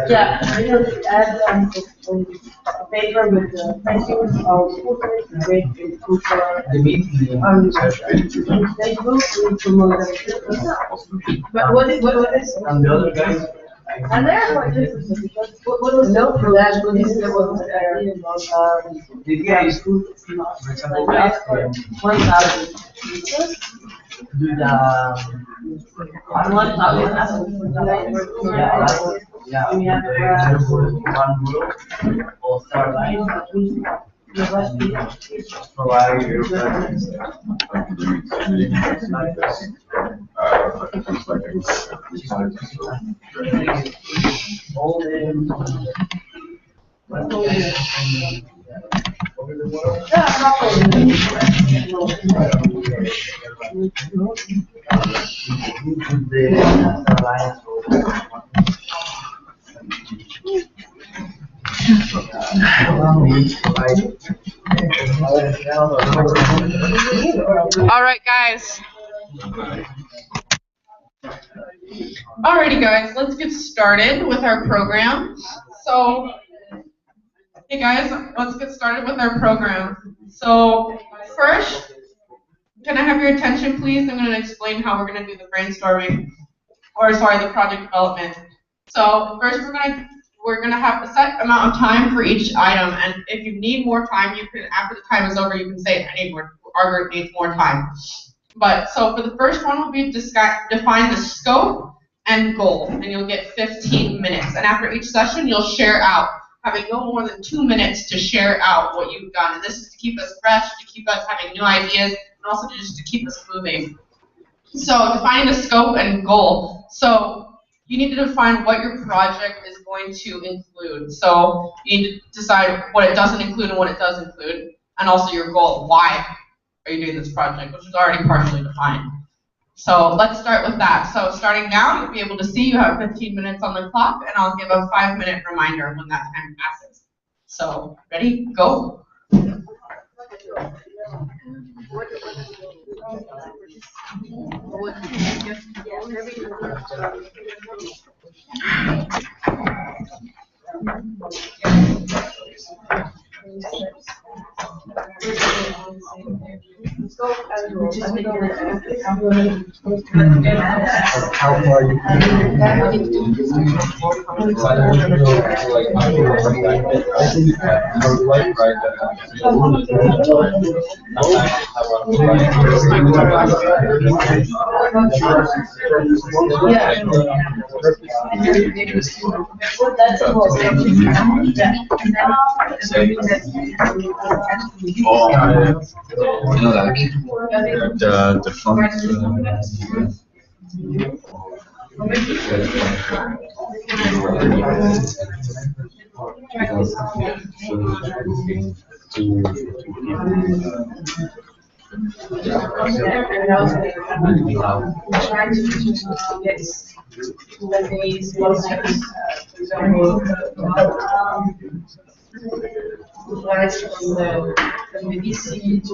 Yeah, I just add a paper with the practice of great culture. Facebook, we promote them. But what is? and the other guys. And therefore, what was no for that? What is the one The guys, for example, 1,000. do the 1,000. yeah, one group or third line. Provide your presence. All All right, guys. Alrighty, guys, let's get started with our program. So, hey guys, let's get started with our program. So, first, can I have your attention, please? I'm going to explain how we're going to do the brainstorming, or sorry, the project development. So, first, we're going to have a set amount of time for each item, and if you need more time, you can, after the time is over, you can say our group needs more time. But so for the first one, we'll be define the scope and goal, and you'll get 15 minutes. And after each session, you'll share out, having no more than 2 minutes to share out what you've done. And this is to keep us fresh, to keep us having new ideas, and also just to keep us moving. So defining the scope and goal. So you need to define what your project is going to include. So you need to decide what it doesn't include and what it does include. and also your goal. Why are you doing this project, which is already partially defined. So let's start with that. So starting now, you'll be able to see you have 15 minutes on the clock, and I'll give a 5-minute reminder when that time passes. So ready, go. How far you can the front. Right from the DC to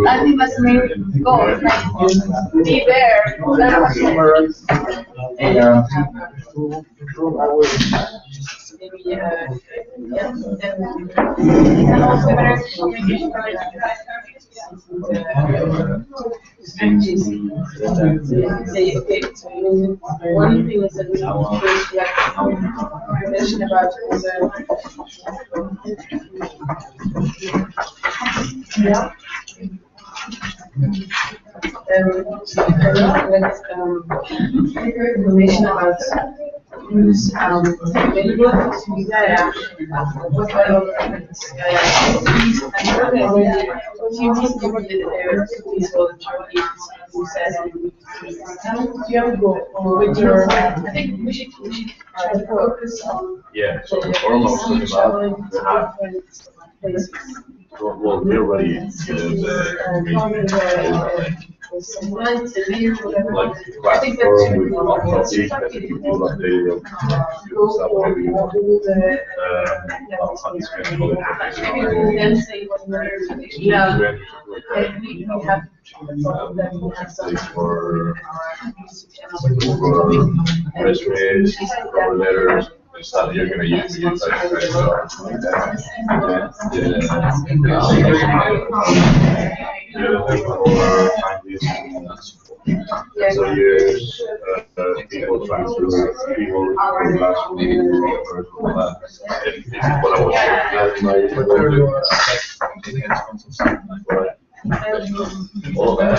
I think that's the main goal, like be there. One thing is that we mentioned about information about who's available to be there. What kind of do you have a goal with your? I think we should try to focus on. Yeah, so almost about places. Well, we already like platform with topics that people updated for resumes, cover letters, stuff you're gonna use to get like so years, people trying to people last week what I all of that.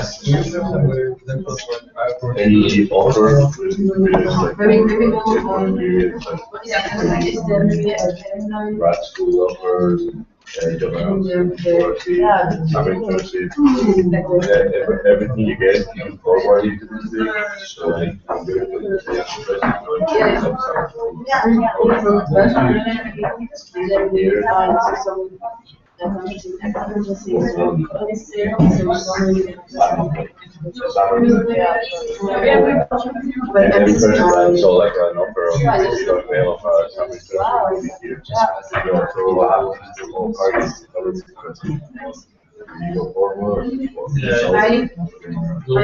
Any offer grad school offers, job university, everything you get, you forward it to this thing. So I'm going so like an offer of something here. So all parties go forward. I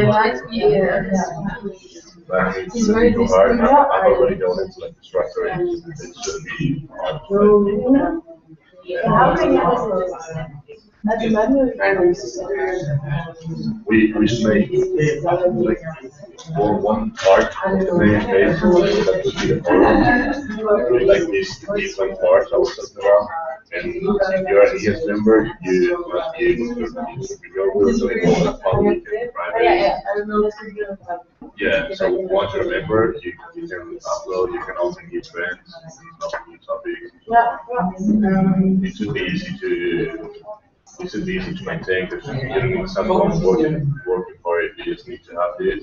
might be It's very hard. I've already done it like structuring. It should be we should make like one part of the main page that would be the forum. Like these different parts I was talking about. And if you're an IAAS member, you must be able to organize your work so it's both public and private. Yeah, so once you're a member, you can upload, you can also new trends, new topics. It should be easy to maintain because you don't need someone working for it. You just need to have this.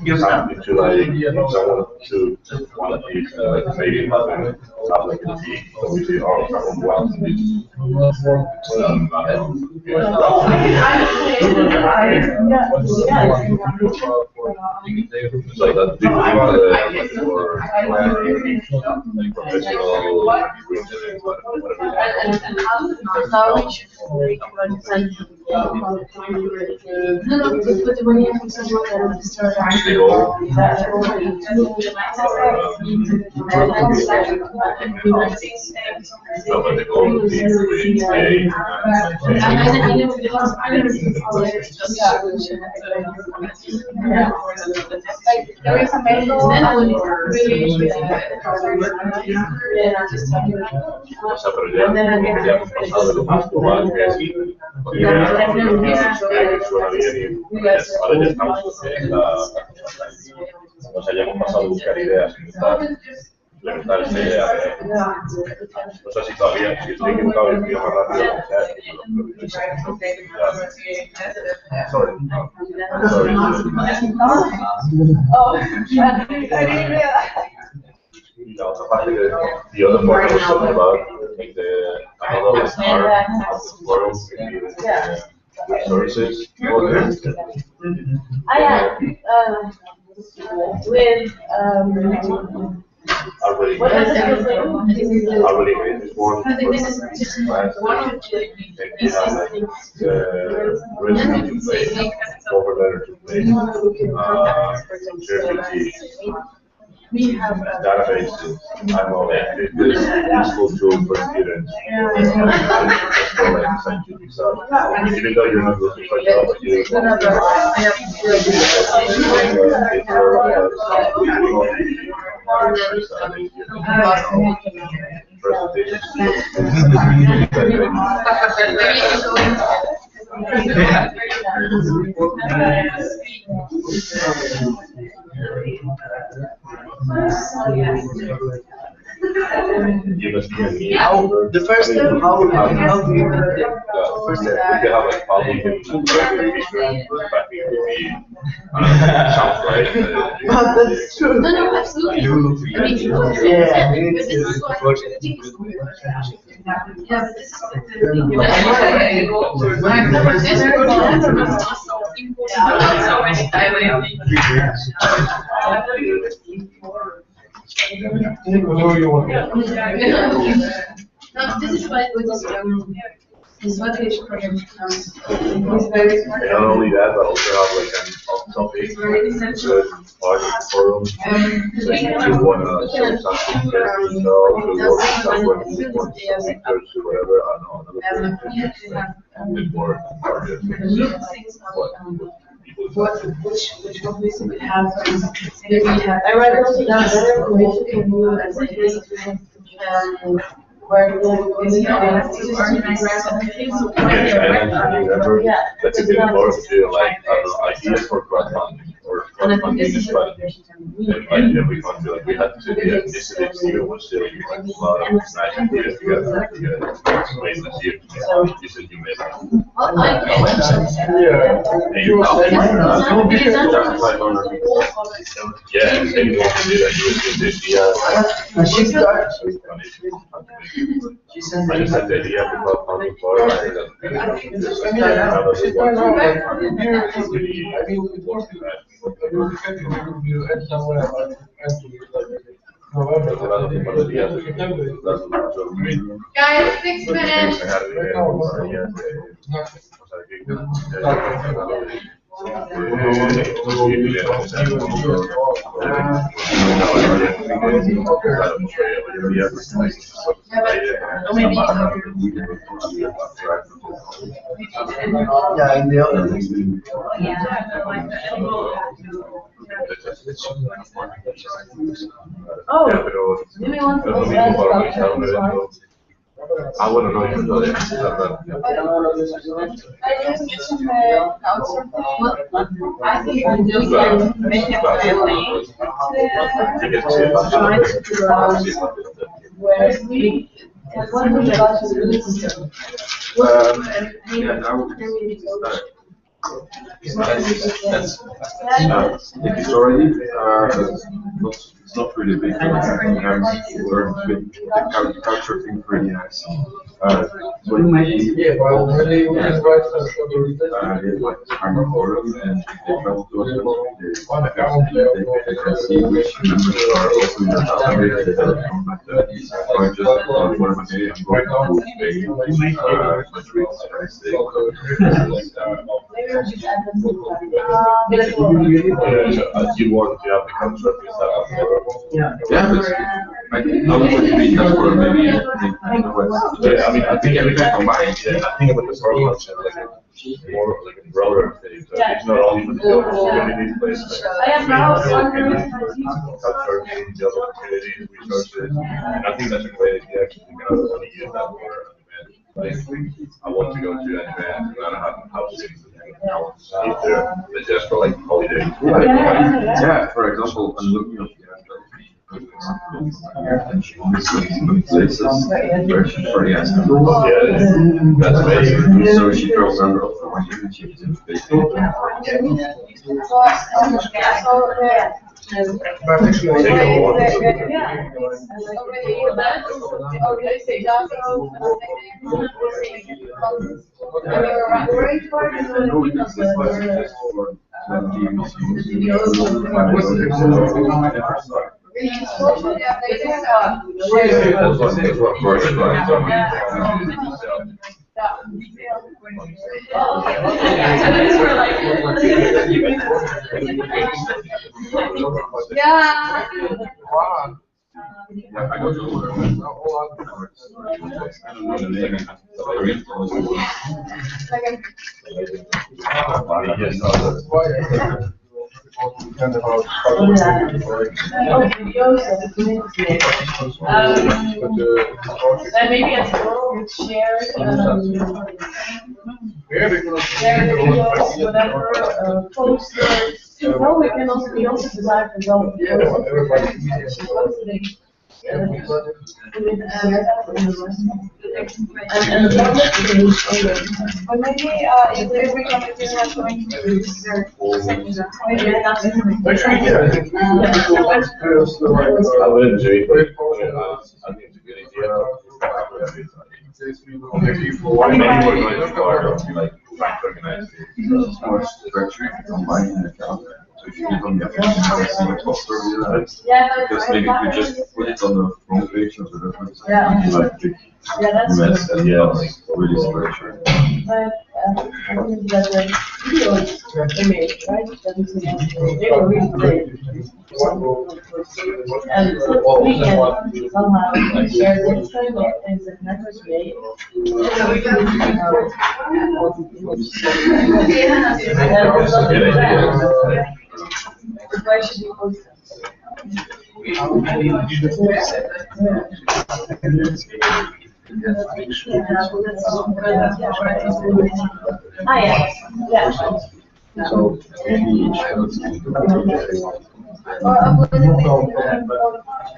You have to like someone to want to like maybe have like a team. So we say, oh, someone wants this. So that we for professional groups and nos hayamos pasado a buscar ideas, implementar esta idea. No sé si todavía, si estoy equivocado y estoy más rápido, sorry. La otra parte que the other part I was talking about, like another part of the forum resources. Already made this one. And we have like resume to play, cover letter to play, we have databases. I'm all like this useful tool for students. For like scientific stuff. Even though you're not looking for jobs, you the first step, how do you first step, we can have like public and sounds right. But that's true. No, absolutely. Yeah, we need to Yeah, but this is the this is what this is what the program becomes. And not only that, but also have like an off-topic good forum. So if you want to show something that you know, to work with someone who wants research or whatever, I don't know, another person with more target which companies we have. Maybe we have. I read also that better information can move as like this. Where Yes, that's a good more to like ideas for crowdfunding or crowdfunding strategies. And like every country, like we had to be initiatives even was still like a lot of nice ideas together to explain this year to me. You said you made yeah, and then you want to do that, you would get she sent I just had the idea about crowdfunding for it. Guys, 6 minutes. Yeah, in the other Oh, maybe one of those I wouldn't know even know that. I just mentioned the council thing. I think we just make it where we what we got to do is Yeah, now it's already it's not really big. The culture thing pretty nice. So it might be really like kind of forum and they travel to us. They can see which members are also in the family. They have just for my day, I'm going to Spain, Madrid, You want to have the culture of yeah, but I would agree that for maybe I mean, I think everything combined. Yeah, I think about the forum as like more like a broader thing. So it's not only for the community places. I am now wondering Culture, the other communities, resources, and I think that's a great idea. Actually, you can also use that for an event. Like, I want to go to an event, and I don't have housing. If they're just for like holidays. yeah, for example, I'm looking at places where she's already asked them. That's amazing. So she drove under for 1 year and she was in Facebook. Yeah. Yeah, I go to Then maybe as well, share videos, whatever, posters. No, we can also, we also design as well. But maybe if every committee has going to do maybe not. I wouldn't do it, but I think it's a good idea. Maybe we're going to start like trying to organize it. It's more structured combined in the account. So if you click on the application, you see the cluster with that. Because maybe you just put it on the front page of the website. Yeah. You like click events and like really structured. But I think that the videos image, right? That is they were really great. And we can somehow share this kind of things in another way.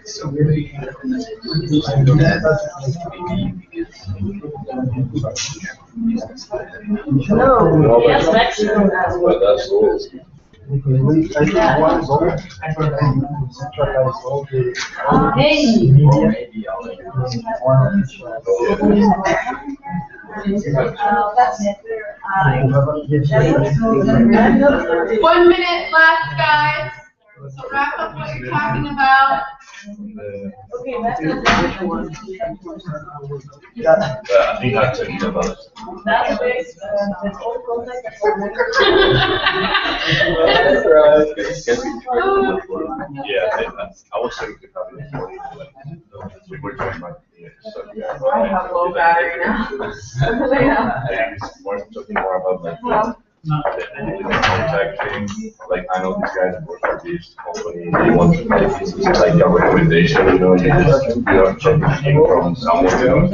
So maybe each house can do No, yes, Mexico has one. But that's all. Hey. That's it. 1 minute left, guys. So wrap up what you're talking about. Okay, that's the one. I think that's it about it. That's big, the whole project. Yeah, I was saying to have it for we were talking about I have low battery now. More talking more about like contacting, like I know these guys work at this company, they want to like this is like a recommendation, you know, you are checking from someone else.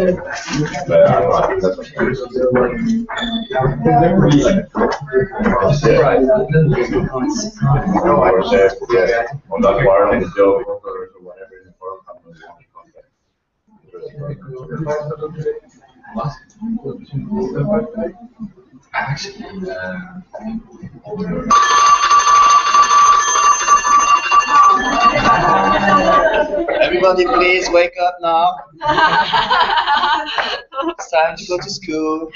But I don't know, I think that's what it is. Yeah, on that wireless job or whatever in the forum company they want to contact. Actually, Everybody, please wake up now. It's time to go to school.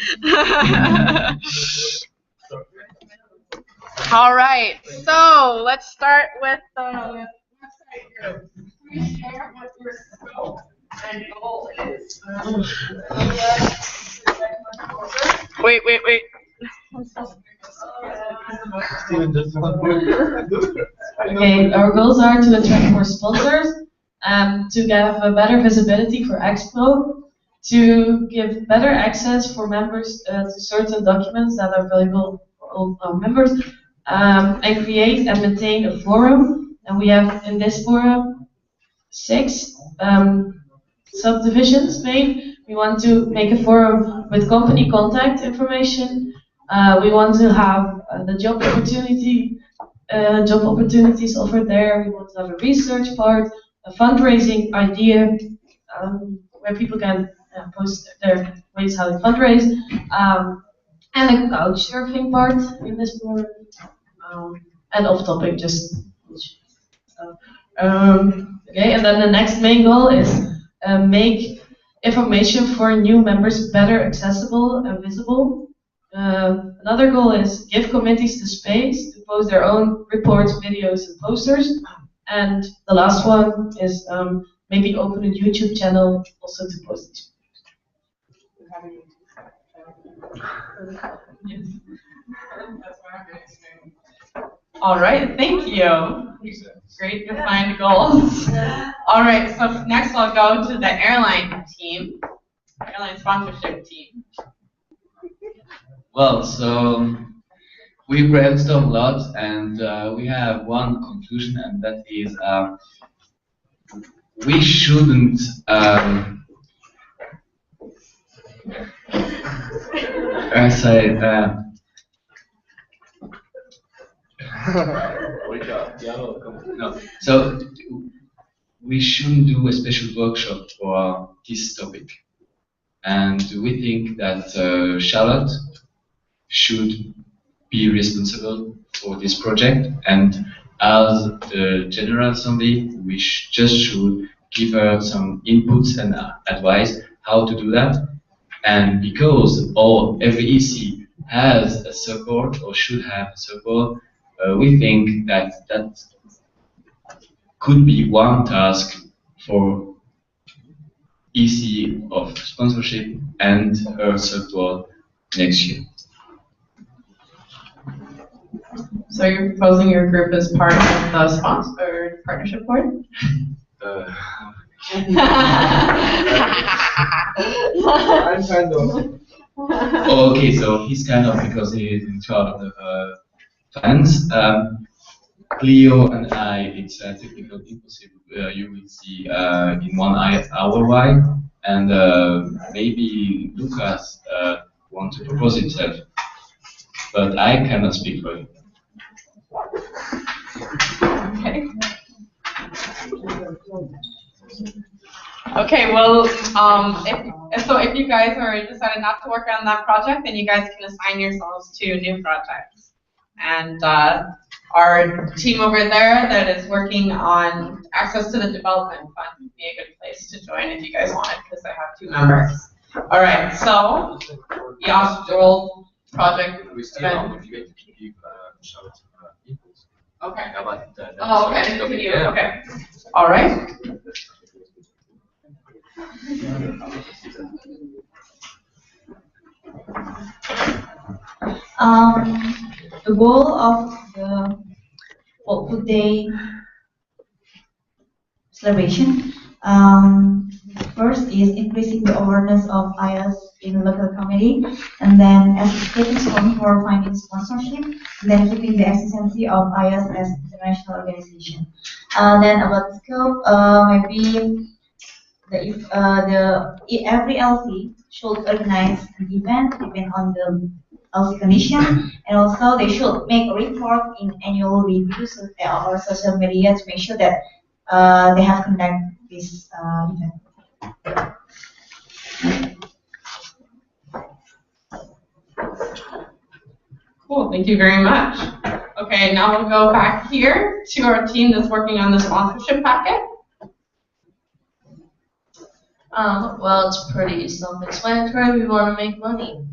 All right, so let's start with the website group. Please share what your scope and goal is. Wait. Okay, our goals are to attract more sponsors, to have a better visibility for Expo, to give better access for members to certain documents that are valuable for all our members, and create and maintain a forum. And we have in this forum 6 subdivisions made. We want to make a forum with company contact information. We want to have the job opportunities offered there. We want to have a research part, a fundraising idea, where people can post their ways how they fundraise, and a couch surfing part in this forum, and off topic, just. Okay, and then the next main goal is make information for new members better accessible and visible. Another goal is give committees the space to post their own reports, videos, and posters. And the last one is maybe open a YouTube channel also to post these. All right, thank you. Great defined goals. All right, so next I'll go to the airline team, airline sponsorship team. well, so we brainstorm a lot, and we have one conclusion, and that is we shouldn't. I say. No, so we shouldn't do a special workshop for this topic, and we think that Charlotte should be responsible for this project, and as the General Assembly, we just should give her some inputs and advice how to do that. And because every EC has a support or should have a support, we think that that could be one task for EC of sponsorship and her support next year. So you're proposing your group as part of the sponsor partnership board? I'm kind of. Okay, so he's kind of, because he is in charge of the finance. Cleo and I, it's technical impossible. You will see in 1 hour why, and maybe Lucas want to propose himself, but I cannot speak for him. Okay. Okay, well, if you guys are decided not to work on that project, then you guys can assign yourselves to new projects. And our team over there that is working on access to the development fund would be a good place to join if you guys want it, because I have 2 members. All right, so the Austral project. We still have to give Charlotte inputs. Okay. About Okay. Okay. All right. The goal of the World Food Day celebration, first is increasing the awareness of IAAS in local community, and then as a stepping stone for finding sponsorship, and then keeping the existence of IAAS as international organization. Then about the scope, maybe every LC should organize an event depending on the LC condition, and also they should make a report in annual reviews or social media to make sure that they have conducted this event. Cool, thank you very much. Okay, now we'll go back here to our team that's working on the sponsorship packet. Well, it's pretty self-explanatory. We want to make money.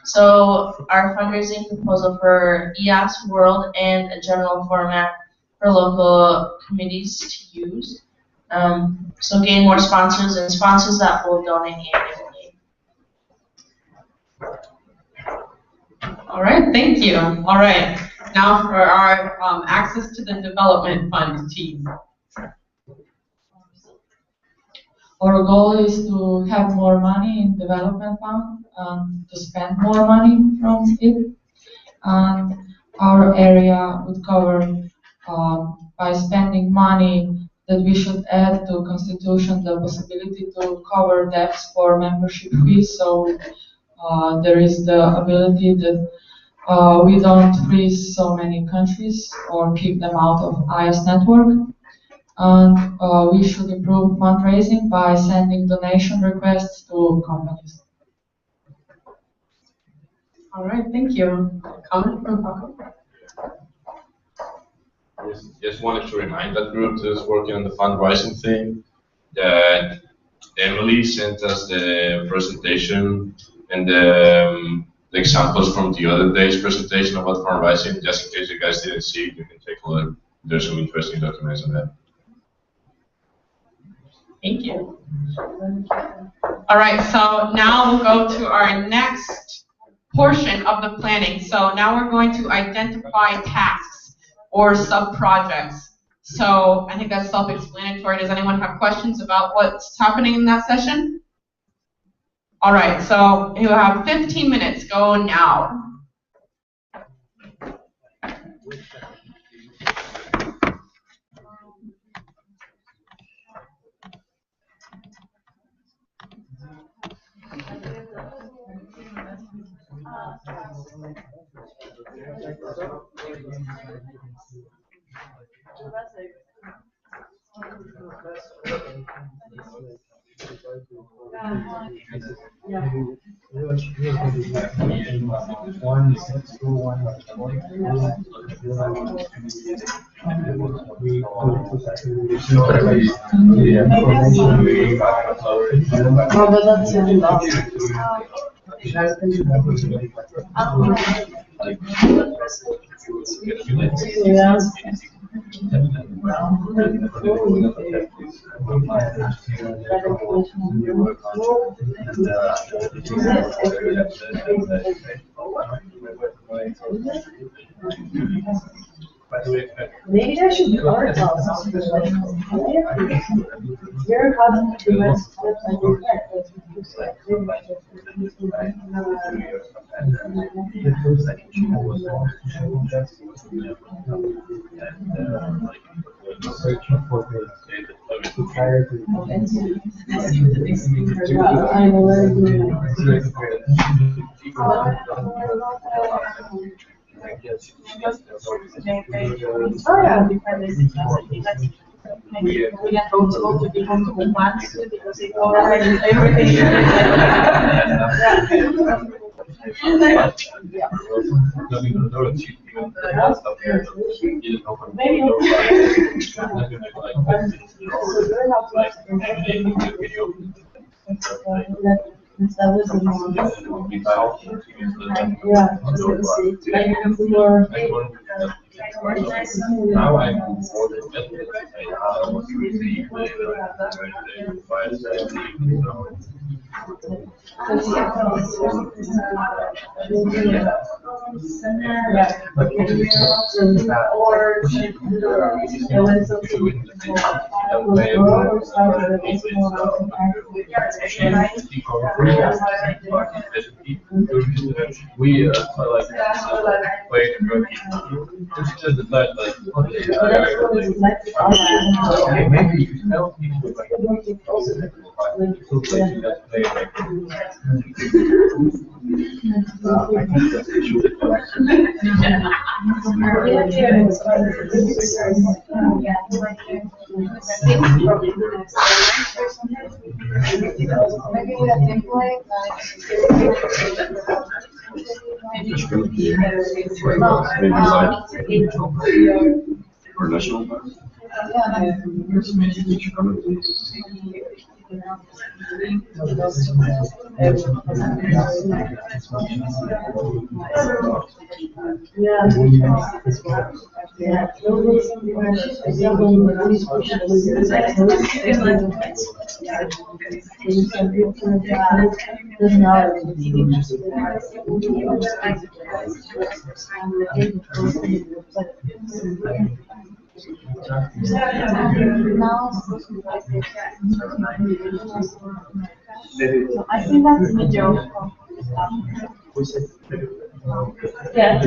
So our fundraising proposal for IAAS World and a general format for local committees to use. So gain more sponsors and sponsors that will donate annually. All right, thank you. All right, now for our access to the development fund team. Our goal is to have more money in development fund, to spend more money from it. And our area would cover by spending money that we should add to constitution the possibility to cover debts for membership fees. So there is the ability that we don't freeze so many countries or keep them out of IAAS network. And we should improve fundraising by sending donation requests to companies. All right, thank you. Comment from Paco? Just wanted to remind that group that's working on the fundraising thing that Emily sent us the presentation and the examples from the other day's presentation about fundraising. Just in case you guys didn't see it, you can take a look. There's some interesting documents on that. Thank you. All right, so now we'll go to our next portion of the planning. So now we're going to identify tasks or sub-projects. So I think that's self-explanatory. Does anyone have questions about what's happening in that session? All right, so you have 15 minutes. Go now. Maybe there should be articles. You're having to we can go to different plants because they go everything. That was Now I'm more than I was really We like playing rugby. Just the fact like okay, maybe help me with like or national park. I think that's the joke. Yeah,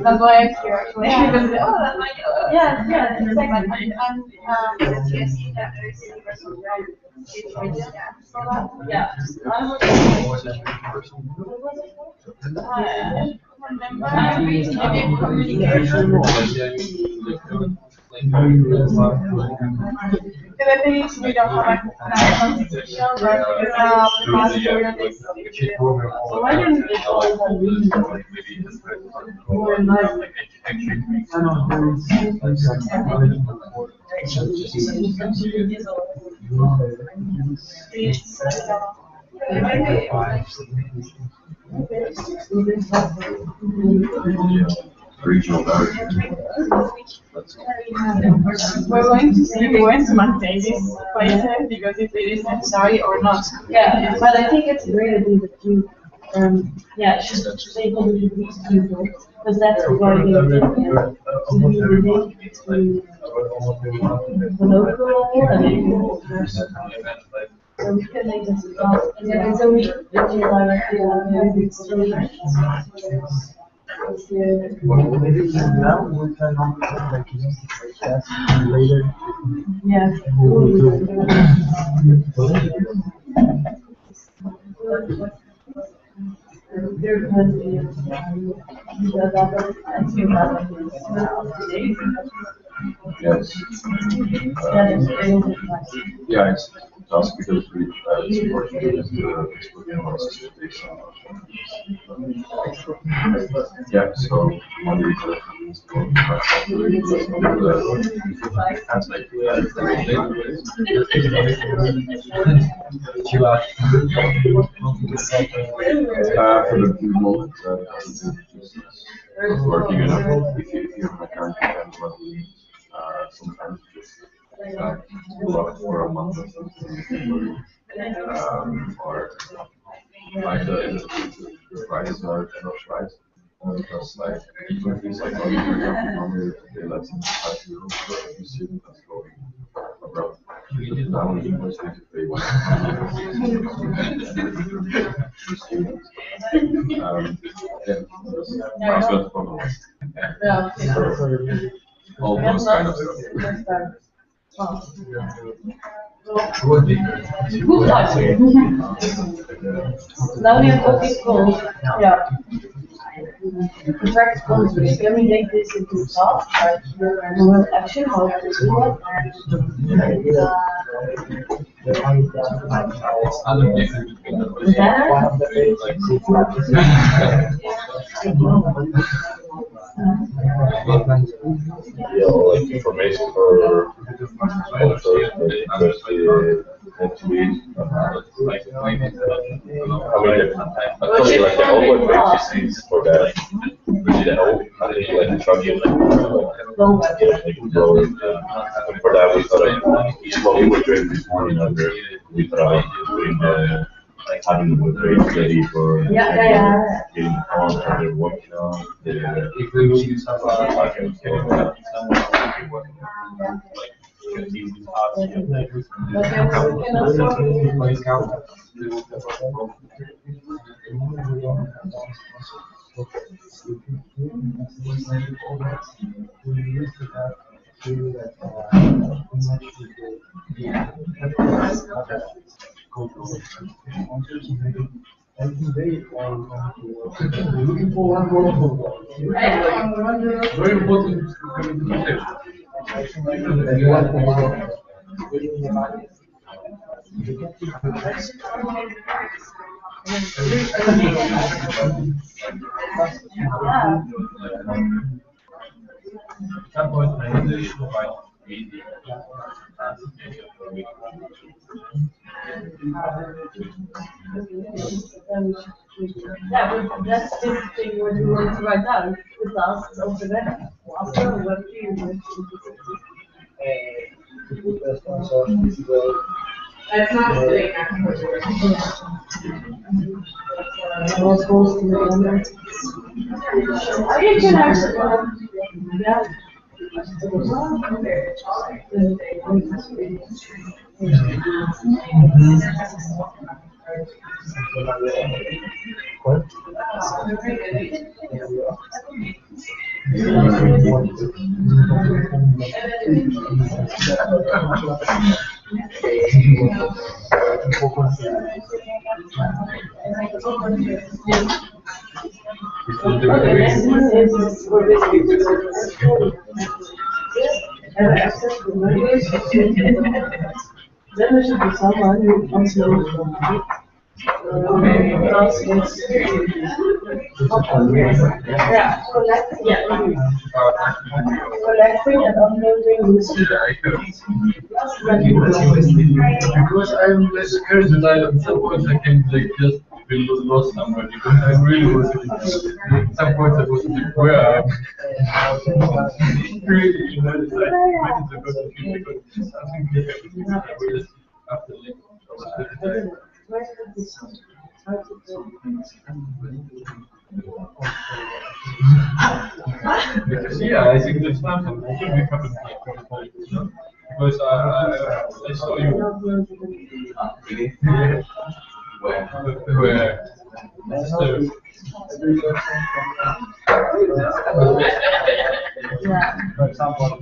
that's why I'm here. Because, oh, that's like, yeah, yeah, exactly. I'm TSC that yeah. Because I think we don't have a constitution, but so why don't we Regional boundary. we're going to see we want to maintain this places because if it is necessary or not. Yeah, but I think it's a great idea that you, yeah, should say publicly these people, because that's why they are to the local and then so we can make this and then so we Maybe now we can like later. Yeah. Yes. Yeah, it's just because we support yeah, so one reason is for the moment, working enough. If you're my current sometimes just love it for a month or something. Or like the prices are not right. Because like even things like for example, normally they let you student that's going abroad. Now you must need to pay one. Yeah, that's what the problem was. So, all those kind of stuff. Now we are talking school. Yeah. The practice school is can we make this into thought, real action, how to do like information for also interested next week. Like I mean, I told you like the whole basis for that. The whole I think like structure. For that we thought like what we were doing this morning under we thought doing the like having the grades ready for Yeah. getting the calls that they're working on. If we will use some Project, so Looking for one more. Very important Yeah, but that's this thing when you want to write down. The last of the next. After what do you want That's not sitting I can actually. Yeah. Then there should be someone who comes in collecting and uploading this because I'm less scared that at some point I can like just be lost somewhere because I really was at some point I was like where really it's like waiting to go to the because something different I will just after because yeah, I think that's something I think we haven't because I saw you really where For example,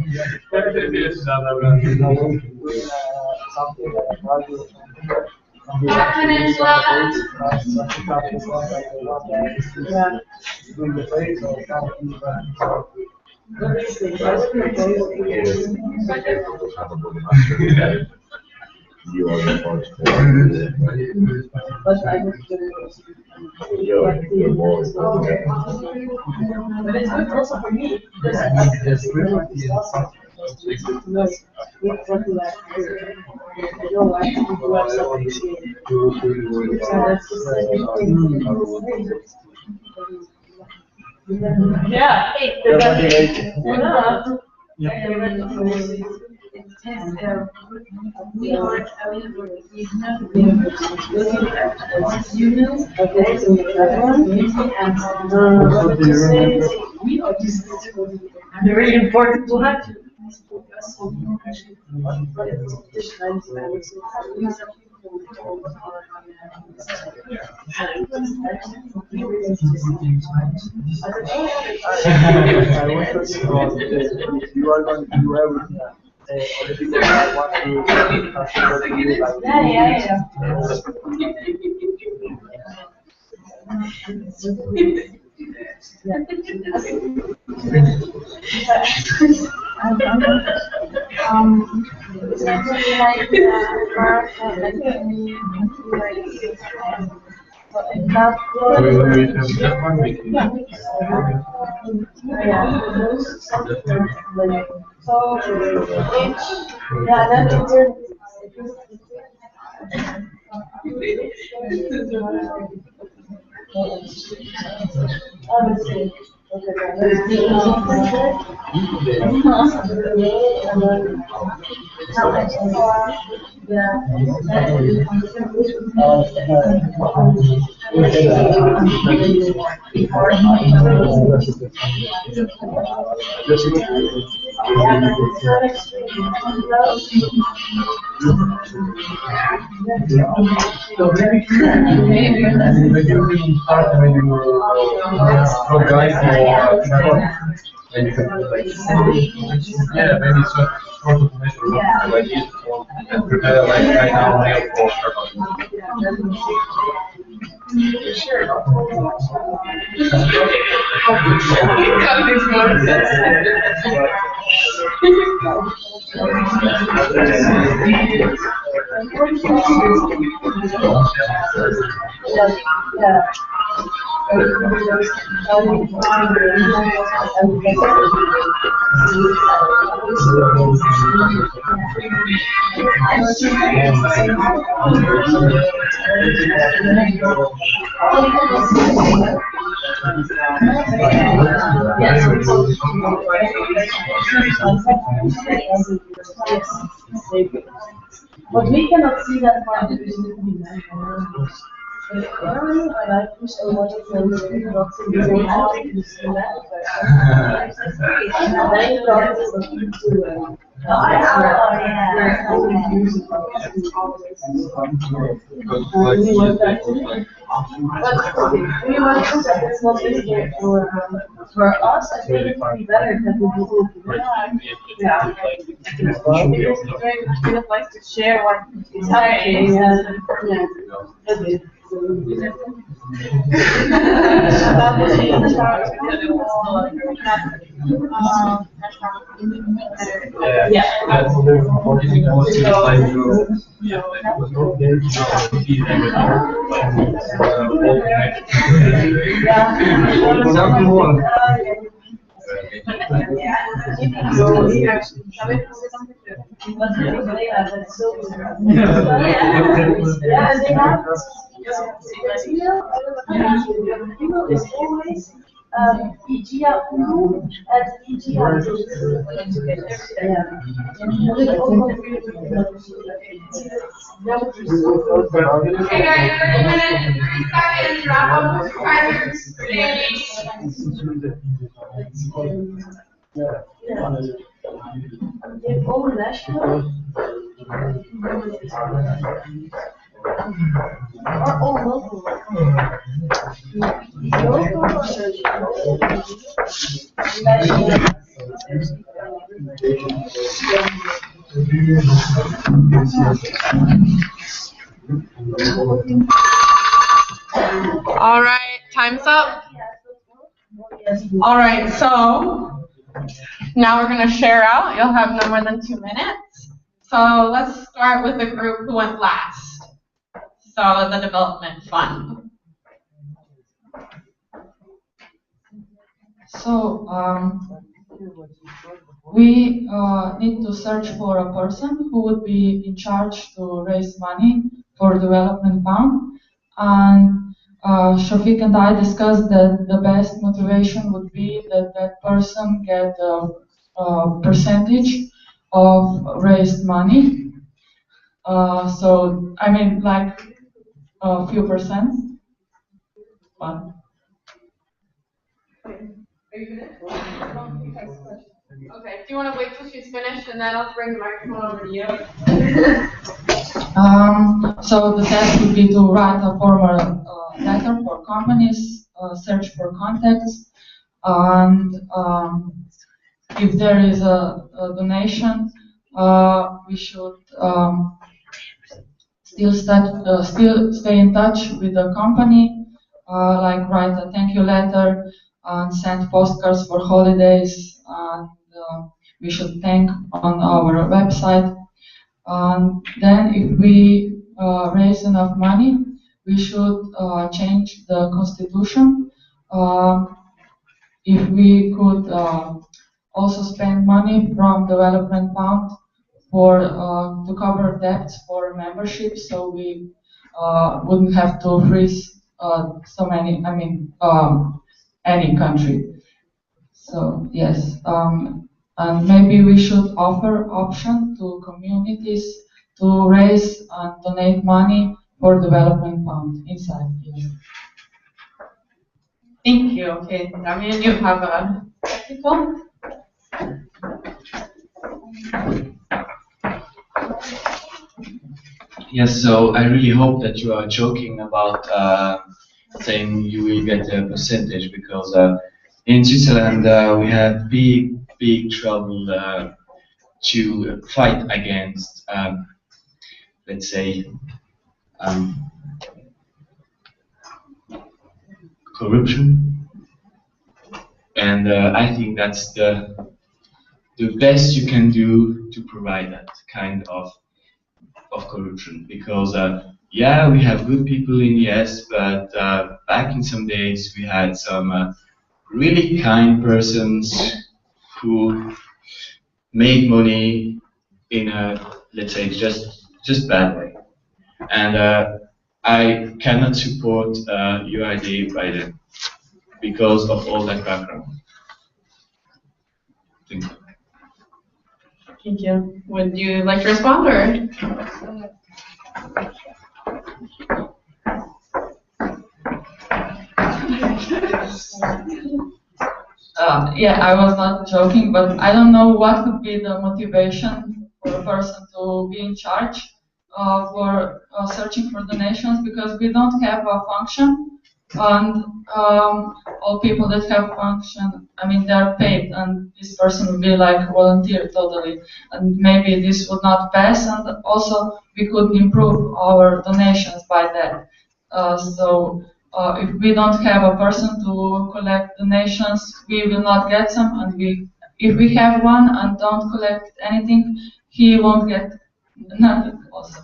you are the first but I you're more but it's good also for me because I don't like people who have something so that's the same thing. Yeah, we are students, and very important to have. You are going to do everything. Or the people that want to consider you like Yeah, maybe sort of measure like it and prepare like right now meal for But we cannot see that part of the business. I push a lot of things not to be able to see that. Very process of to but we want to set this not easier for us. I think it would be better that we do it. Yeah. We would like to share what is happening. Yeah. Email is always IGA at IGA. Okay, guys, 30 minutes, 3 seconds, wrap up with primers today. Or all local. All right, time's up. All right, so now we're going to share out. You'll have no more than 2 minutes. So let's start with the group who went last. So the development fund. So we need to search for a person who would be in charge to raise money for development fund. And Shafiq and I discussed that the best motivation would be that that person get a percentage of raised money. So I mean, like a few percent. But Are you finished? Okay, do you want to wait till she's finished and then I'll bring the microphone over to you? So the task would be to write a formal letter for companies, search for contacts, and if there is a donation, we should still stay in touch with the company, like write a thank you letter and send postcards for holidays, and we should thank on our website. And then if we raise enough money, we should change the constitution. If we could also spend money from development fund for to cover debts for membership, so we wouldn't have to freeze so many. Any country. So yes, And maybe we should offer option to communities to raise and donate money for development fund inside here. Thank you. Okay, Damian, you have a technical? Yes, so I really hope that you are joking about saying you will get a percentage because in Switzerland we had big trouble to fight against, let's say, um, corruption, and I think that's the best you can do to provide that kind of corruption because yeah, we have good people in yes, but back in some days we had some really kind persons who made money in a, let's say, just bad way, and I cannot support your idea by them because of all that background. Thank you. Thank you. Would you like to respond or? Yeah, I was not joking, but I don't know what could be the motivation for a person to be in charge for searching for donations because we don't have a function, and all people that have function, I mean, they're paid, and this person would be like volunteer totally, and maybe this would not pass, and also we could improve our donations by that. If we don't have a person to collect donations, we will not get some, and if we have one and don't collect anything, he won't get nothing also.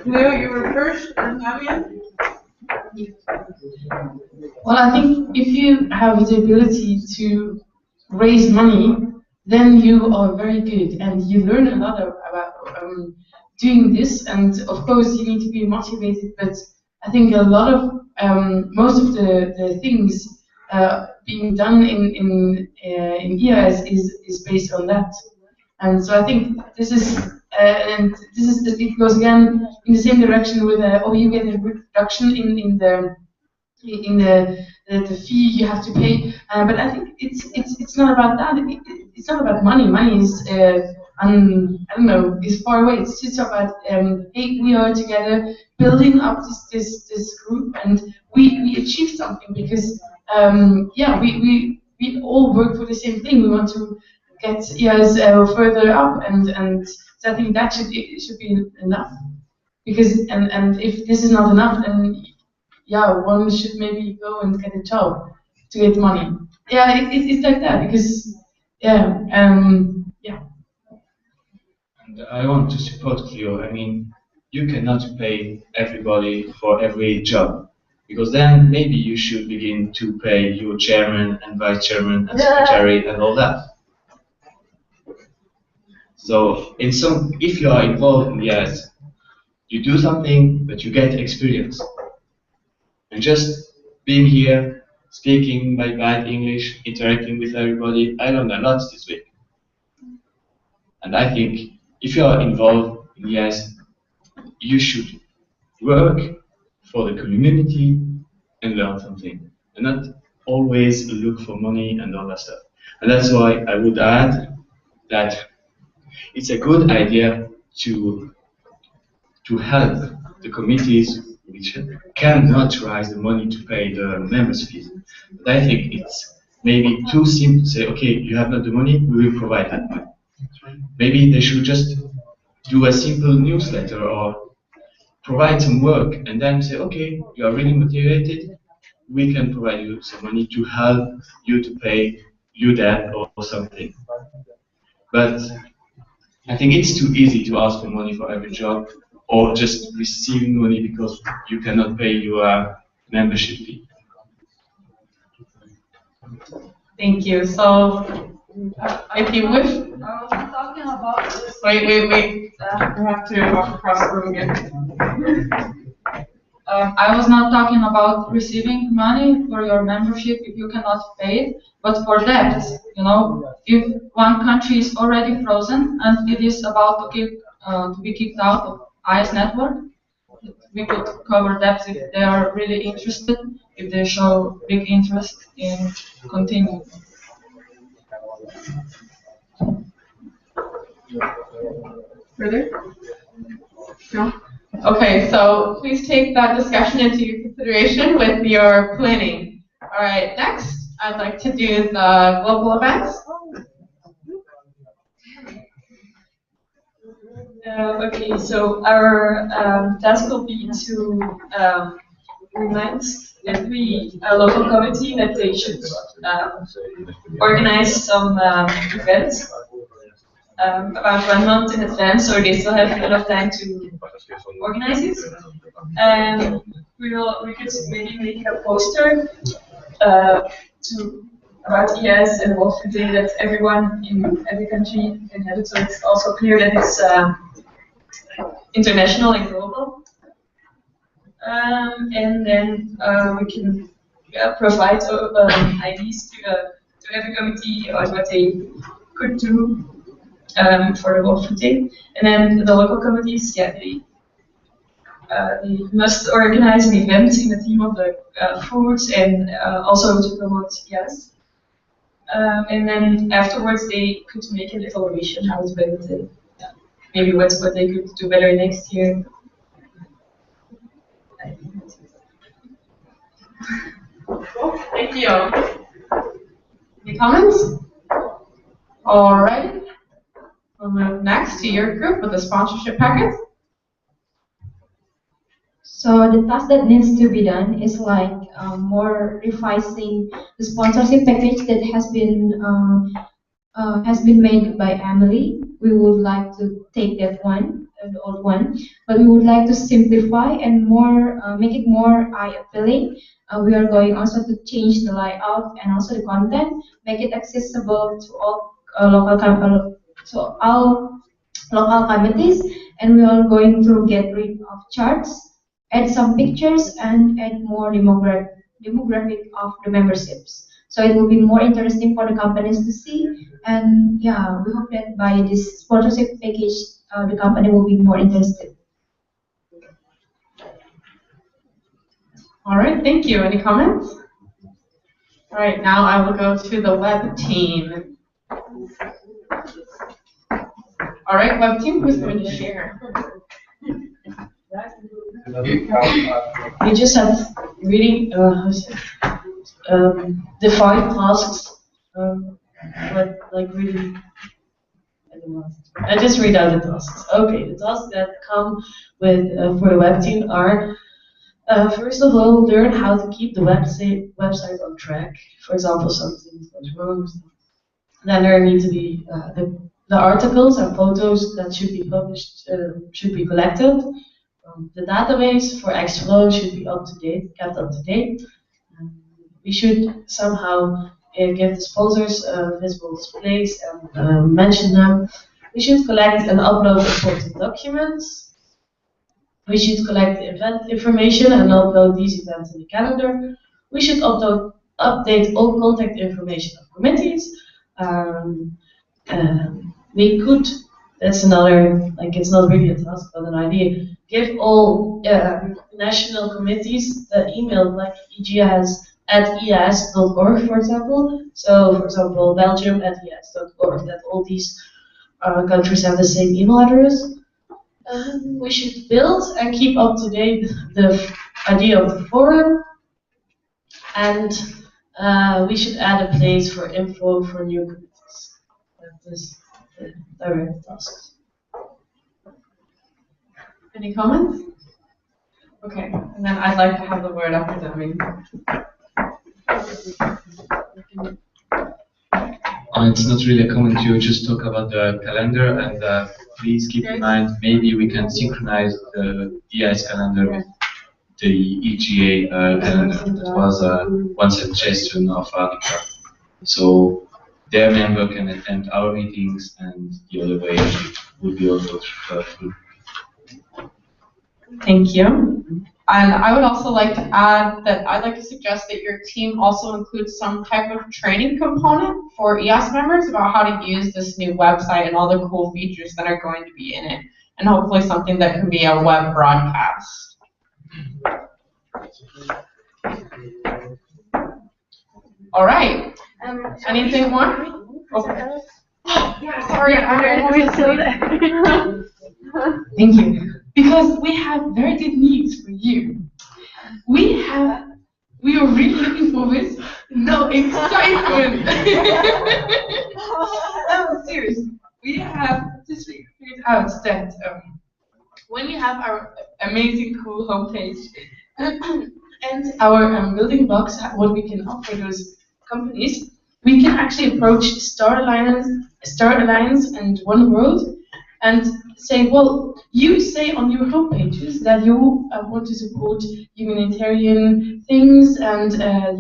Leo, you were first, and Damian? Well, I think if you have the ability to raise money, then you are very good and you learn a lot about doing this. And of course, you need to be motivated, but I think a lot of most of the things being done in IAAS is based on that. And so I think this is it goes again in the same direction with you get a reduction in the fee you have to pay, but I think it's not about that. It's not about money. Money is I don't know, is far away. It's just about hey, we are together building up this group, and we achieve something because yeah, we all work for the same thing. We want to get IAAS further up, and so I think that should be enough. Because and if this is not enough, then yeah, one should maybe go and get a job to get money. Yeah, it's like that because yeah, yeah. And I want to support Cleo. I mean, you cannot pay everybody for every job, because then maybe you should begin to pay your chairman and vice chairman and secretary and all that. So if you are involved in IAAS, you do something, but you get experience. And just being here, speaking my bad English, interacting with everybody, I learned a lot this week. And I think if you are involved in IAAS, you should work for the community and learn something, and not always look for money and all that stuff. And that's why I would add that it's a good idea to help the committees which cannot raise the money to pay the members' fees. But I think it's maybe too simple to say, okay, you have not the money, we will provide that money. Maybe they should just do a simple newsletter or provide some work and then say, okay, you are really motivated, we can provide you some money to help you to pay your debt or something. But I think it's too easy to ask for money for every job, or just receiving money because you cannot pay your membership fee. Thank you. So, if you wish. Talking about this. Wait. We have to walk across the room again. I was not talking about receiving money for your membership if you cannot pay it, but for debt. You know, if one country is already frozen and it is about to be kicked out of IAAS network, we could cover debts if they are really interested, if they show big interest in continuing. Further? No? Okay, so please take that discussion into your consideration with your planning. All right, next, I'd like to do the global events. Okay, so our task will be to remind every local committee that they should organize some events about 1 month in advance, so they still have enough time to organize it. And we could maybe make a poster about IAAS and World Food Day that everyone in every country can have it, so it's also clear that it's international and global. And then we can provide ideas to every committee on what they could do for the World Food Day. And then the local committees, they must organize an event in the theme of the foods and also to promote IAAS. And then afterwards they could make an evaluation how it went and maybe what they could do better next year. Thank you. Any comments? All right. We'll move next to your group with the sponsorship packet. So the task that needs to be done is like more revising the sponsorship package that has been made by Emily. We would like to take that one, the old one, but we would like to simplify and more make it more eye-appealing. We are going also to change the layout and also the content, make it accessible to all local committees, and we are going to get rid of charts, add some pictures, and add more demographic of the memberships. So it will be more interesting for the companies to see, and yeah, we hope that by this sponsorship package, the company will be more interested. All right, thank you. Any comments? All right, now I will go to the web team. All right, web team, who's going to share? We just have really defined tasks, like really. I don't know. I just read out the tasks. Okay, the tasks that come with for the web team are first of all, learn how to keep the website on track. For example, something goes wrong. Then there need to be the articles and photos that should be published should be collected. The database for Xflow should be kept up to date. We should somehow give the sponsors visible displays and mention them. We should collect and upload important documents. We should collect the event information and upload these events in the calendar. We should update all contact information of committees. We could, that's another, it's not really a task, but an idea, give all national committees the email like IAAS@IAAS.org, for example. So, for example, Belgium at IAAS.org, that all these countries have the same email address. We should build and keep up to date the idea of the forum, and we should add a place for info for new committees. That is the direct tasks. Any comments? Okay, and then I'd like to have the word after Demi. It's not really a comment, you just talk about the calendar, and please keep in mind, maybe we can synchronize the IAAS calendar with the EGA calendar. That was one suggestion of Annika. So their member can attend our meetings, and the other way would be also true. Thank you. And I would also like to add that I'd like to suggest that your team also includes some type of training component for IAAS members about how to use this new website and all the cool features that are going to be in it, and hopefully something that can be a web broadcast. All right. Anything more? Okay. Sorry, I'm always so Thank you. Because we have very good news for you. We are really looking forward. No excitement. No, seriously. We have just figured out that when we have our amazing, cool homepage and our building blocks, what we can offer those companies, we can actually approach Star Alliance and One World and say, well, you say on your homepages that you want to support humanitarian things and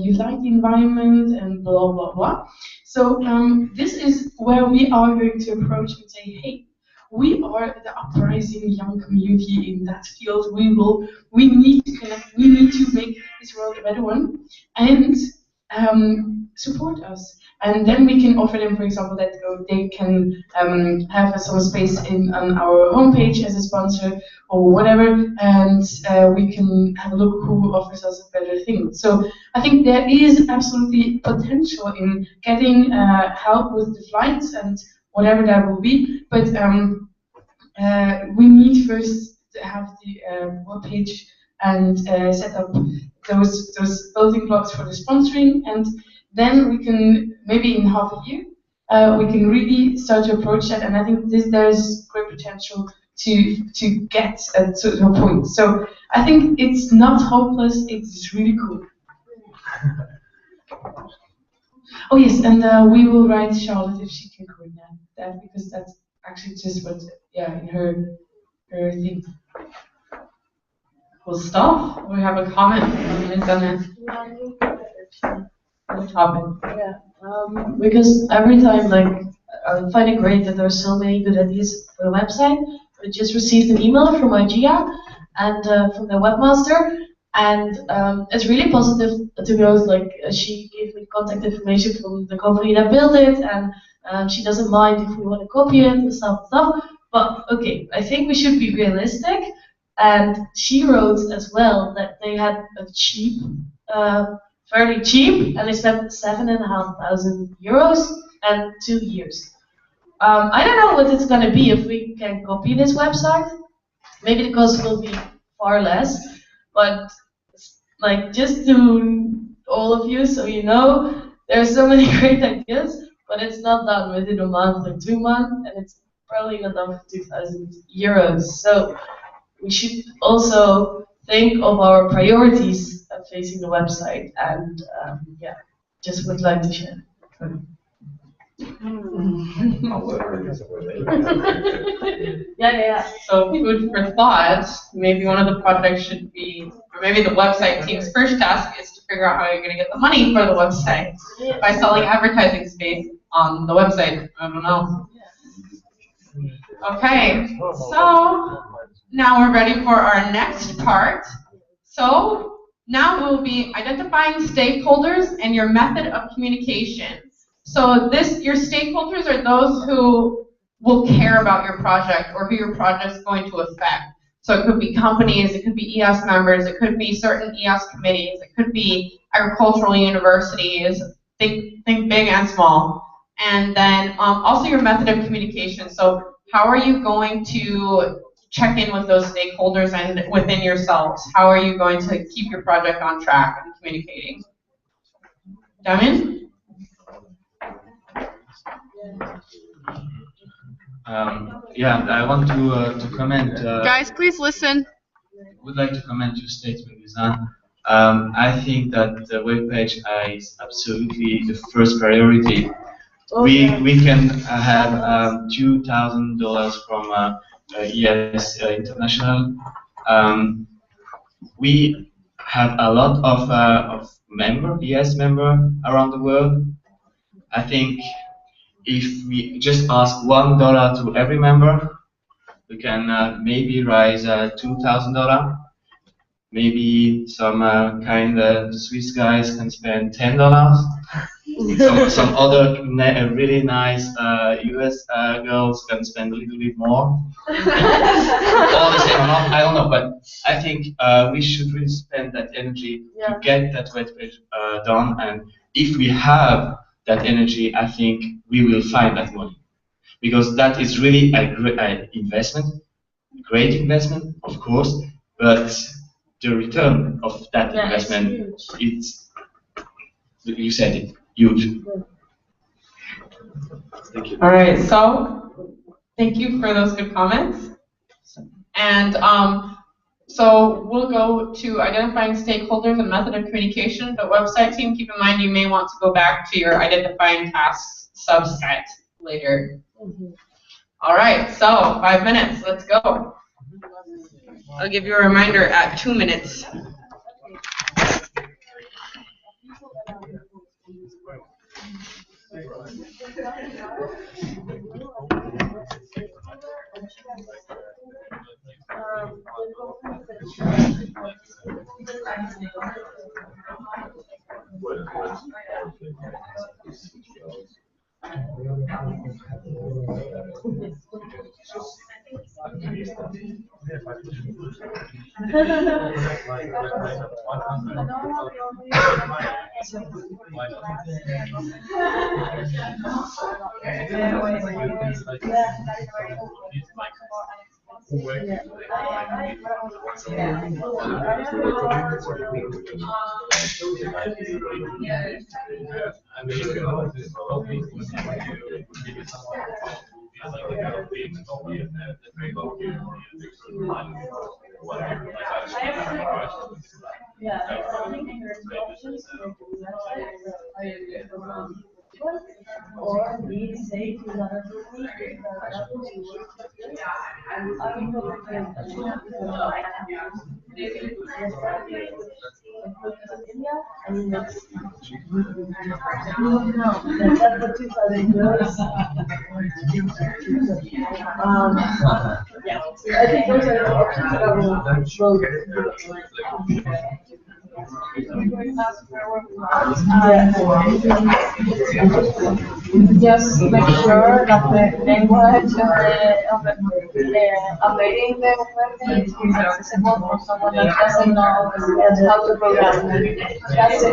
you like the environment and blah, blah, blah. So this is where we are going to approach and say, hey, we are the uprising young community in that field. We need to connect, we need to make this world a better one, and support us. And then we can offer them, for example, that they can have some space on our homepage as a sponsor or whatever, and we can have a look who offers us a better thing. So I think there is absolutely potential in getting help with the flights and whatever that will be, but we need first to have the webpage and set up those building blocks for the sponsoring, and then we can, maybe in half a year, we can really start to approach that, and I think there's great potential to get to a point. So I think it's not hopeless, it's really cool. Oh yes, and we will write Charlotte if she can coordinate that, because that's actually just what, in her thing. We'll stop. We have a comment on the topic. Yeah, because every time, I find it great that there are so many good ideas for the website. I just received an email from IAAS and from the webmaster, and it's really positive, to be honest. She gave me contact information from the company that built it, and she doesn't mind if we want to copy it and stuff. But okay, I think we should be realistic. And she wrote as well that they had a cheap, fairly cheap, and they spent €7,500 and 2 years. I don't know what it's going to be if we can copy this website. Maybe the cost will be far less, but just to all of you, so you know, there's so many great ideas, but it's not done within a month or 2 months, and it's probably not done for €2,000. So we should also think of our priorities facing the website, and just would like to share. Yeah. So food for thought. Maybe one of the projects should be, or maybe the website team's first task is to figure out how you're going to get the money for the website by selling advertising space on the website. I don't know. Okay, so now we're ready for our next part. So now we'll be identifying stakeholders and your method of communication. So your stakeholders are those who will care about your project or who your project is going to affect. So it could be companies, it could be IAAS members, it could be certain IAAS committees, it could be agricultural universities, think big and small. And then also your method of communication. So how are you going to check in with those stakeholders and within yourselves? How are you going to keep your project on track and communicating? Damien? I want to comment. Guys, please listen. Would like to comment your statement, Lizanne. I think that the webpage is absolutely the first priority. We can have $2,000 from IAAS International. We have a lot of IAAS member around the world. I think if we just ask $1 to every member, we can maybe raise $2,000. maybe some kind of Swiss guys can spend $10. Some other really nice US girls can spend a little bit more. All the same amount, I don't know, but I think we should really spend that energy to get that web page done. And if we have that energy, I think we will find that money, because that is really a great investment, great investment, of course, but the return of that investment, it's, you said it, huge. Thank you. All right, so thank you for those good comments. And so we'll go to identifying stakeholders and method of communication. The website team, keep in mind you may want to go back to your identifying tasks subset later. All right, so 5 minutes, let's go. I'll give you a reminder at 2 minutes. Or we say to another yeah, I think those are the options that will just make sure that the language updating the webpage is accessible for someone that doesn't know how to program. That's the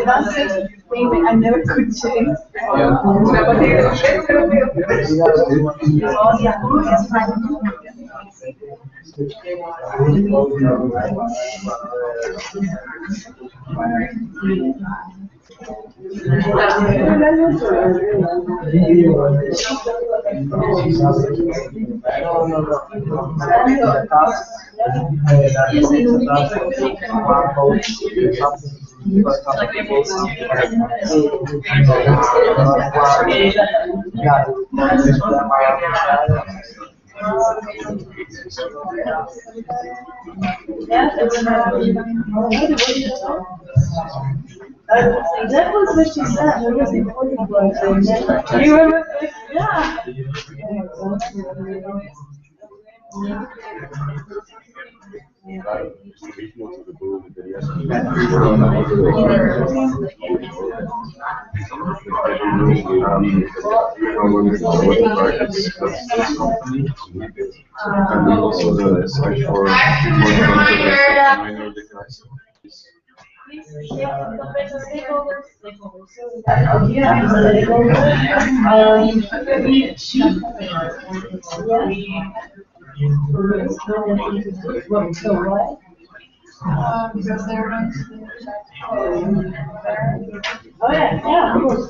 thing that I never could change. That was what she said. It was important. You remember? Yeah. And also the site for minor devices. Because they're going to oh yeah, of course.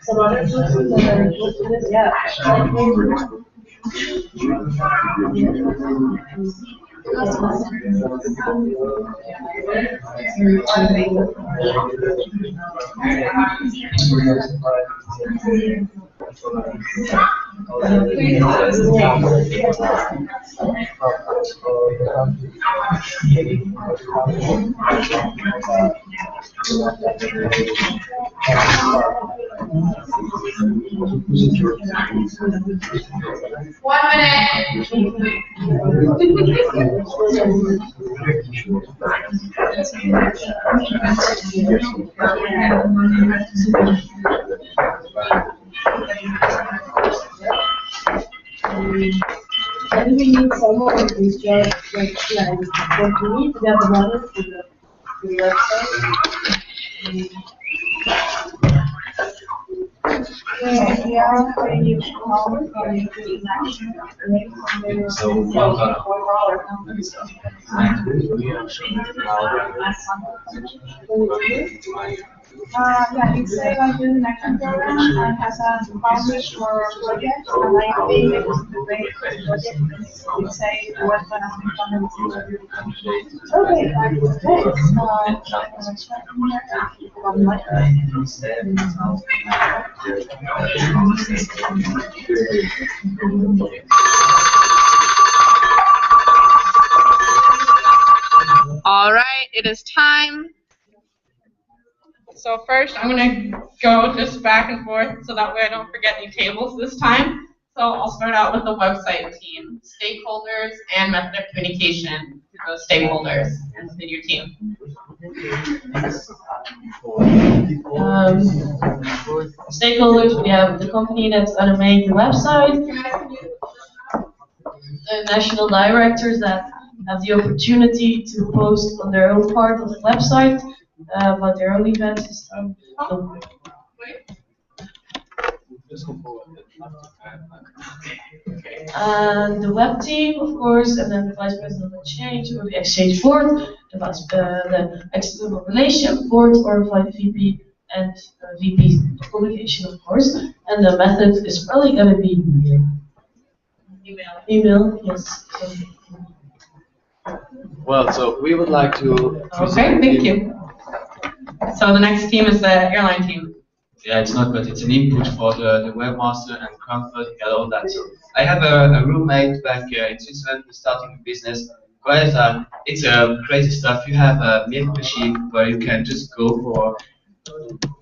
Some other sources that are close to this, yeah. And we need someone who's just like, yeah, what we need to get the money to the website. Yeah, it's like I do the action program and has a publish for project and I think it was the way project it say what okay, All right, it is time. So first, I'm going to go just back and forth so that way I don't forget any tables this time. So I'll start out with the website team, stakeholders, and method of communication to those stakeholders and within your team. Stakeholders, we have the company that's going to make the website, the national directors that have the opportunity to post on their own part of the website about their own events. And the web team, of course, and then the vice president of exchange or the exchange board, the external relation board, or the VP and VP of communication, of course. And the method is probably going to be email, yes. Well, so we would like to. Okay, thank you. So the next team is the airline team. Yeah, it's not, but it's an input for the webmaster and comfort and all that. So I have a roommate back in Switzerland who's starting a business. Well, it's crazy stuff. You have a milk machine where you can just go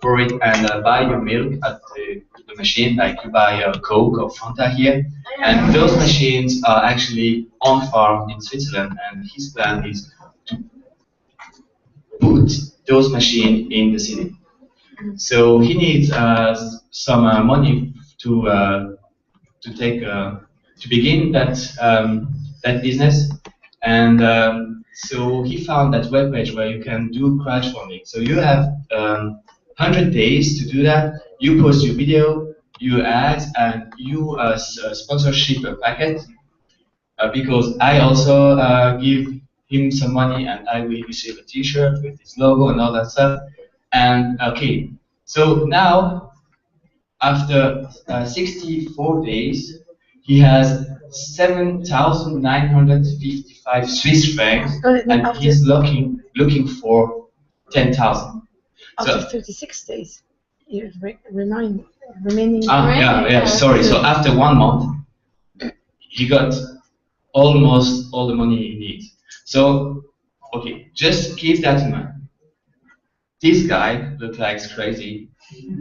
for it and buy your milk at the machine, like you buy a Coke or Fanta here. And those machines are actually on farm in Switzerland, and his plan is to put those machines in the city. So he needs some money to begin that business, and so he found that webpage where you can do crowdfunding. So you have 100 days to do that. You post your video, your ads, and you sponsorship a packet. Because I also give him some money, and I will receive a T-shirt with his logo and all that stuff. And okay, so now after 64 days, he has 7,955 Swiss francs, and he's looking for 10,000. After 36 days, remaining. Yeah, sorry. So after 1 month, he got almost all the money he needs. So, okay, just keep that in mind. This guy looked like crazy.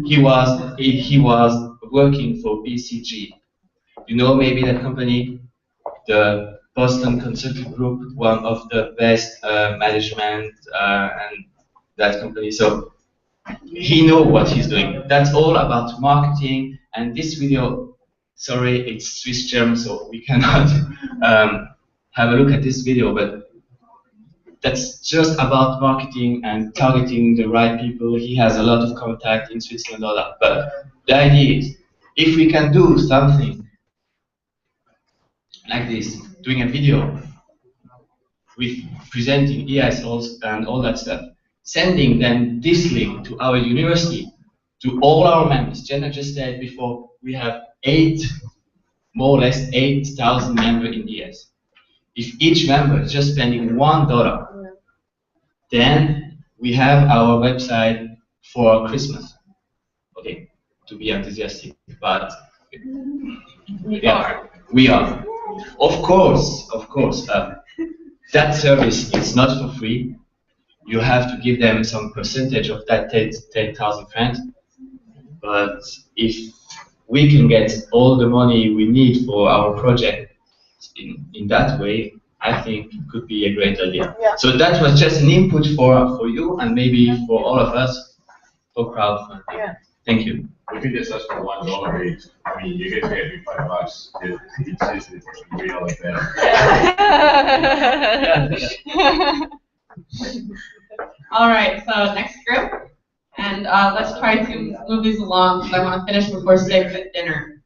He was working for BCG. You know, maybe that company, the Boston Consulting Group, one of the best management and that company. So he know what he's doing. That's all about marketing. And this video, sorry, it's Swiss German, so we cannot have a look at this video, but that's just about marketing and targeting the right people. He has a lot of contact in Switzerland and all that. But the idea is, if we can do something like this, doing a video with presenting IAAS and all that stuff, sending them this link to our university, to all our members. Jenna just said before, we have more or less 8,000 members in IAAS. If each member is just spending $1, then we have our website for Christmas. Okay, to be enthusiastic, but yeah, we are. Of course, that service is not for free. you have to give them some percentage of that 10,000 francs. But if we can get all the money we need for our project in that way, I think it could be a great idea. Yeah. So that was just an input for you and maybe for all of us for crowdfunding. Yeah. Thank you. We can just ask for $1 each. I mean, you get paid me $5. It's easy for real like that. All right, so next group, and let's try to move these along because I want to finish before Steak at dinner.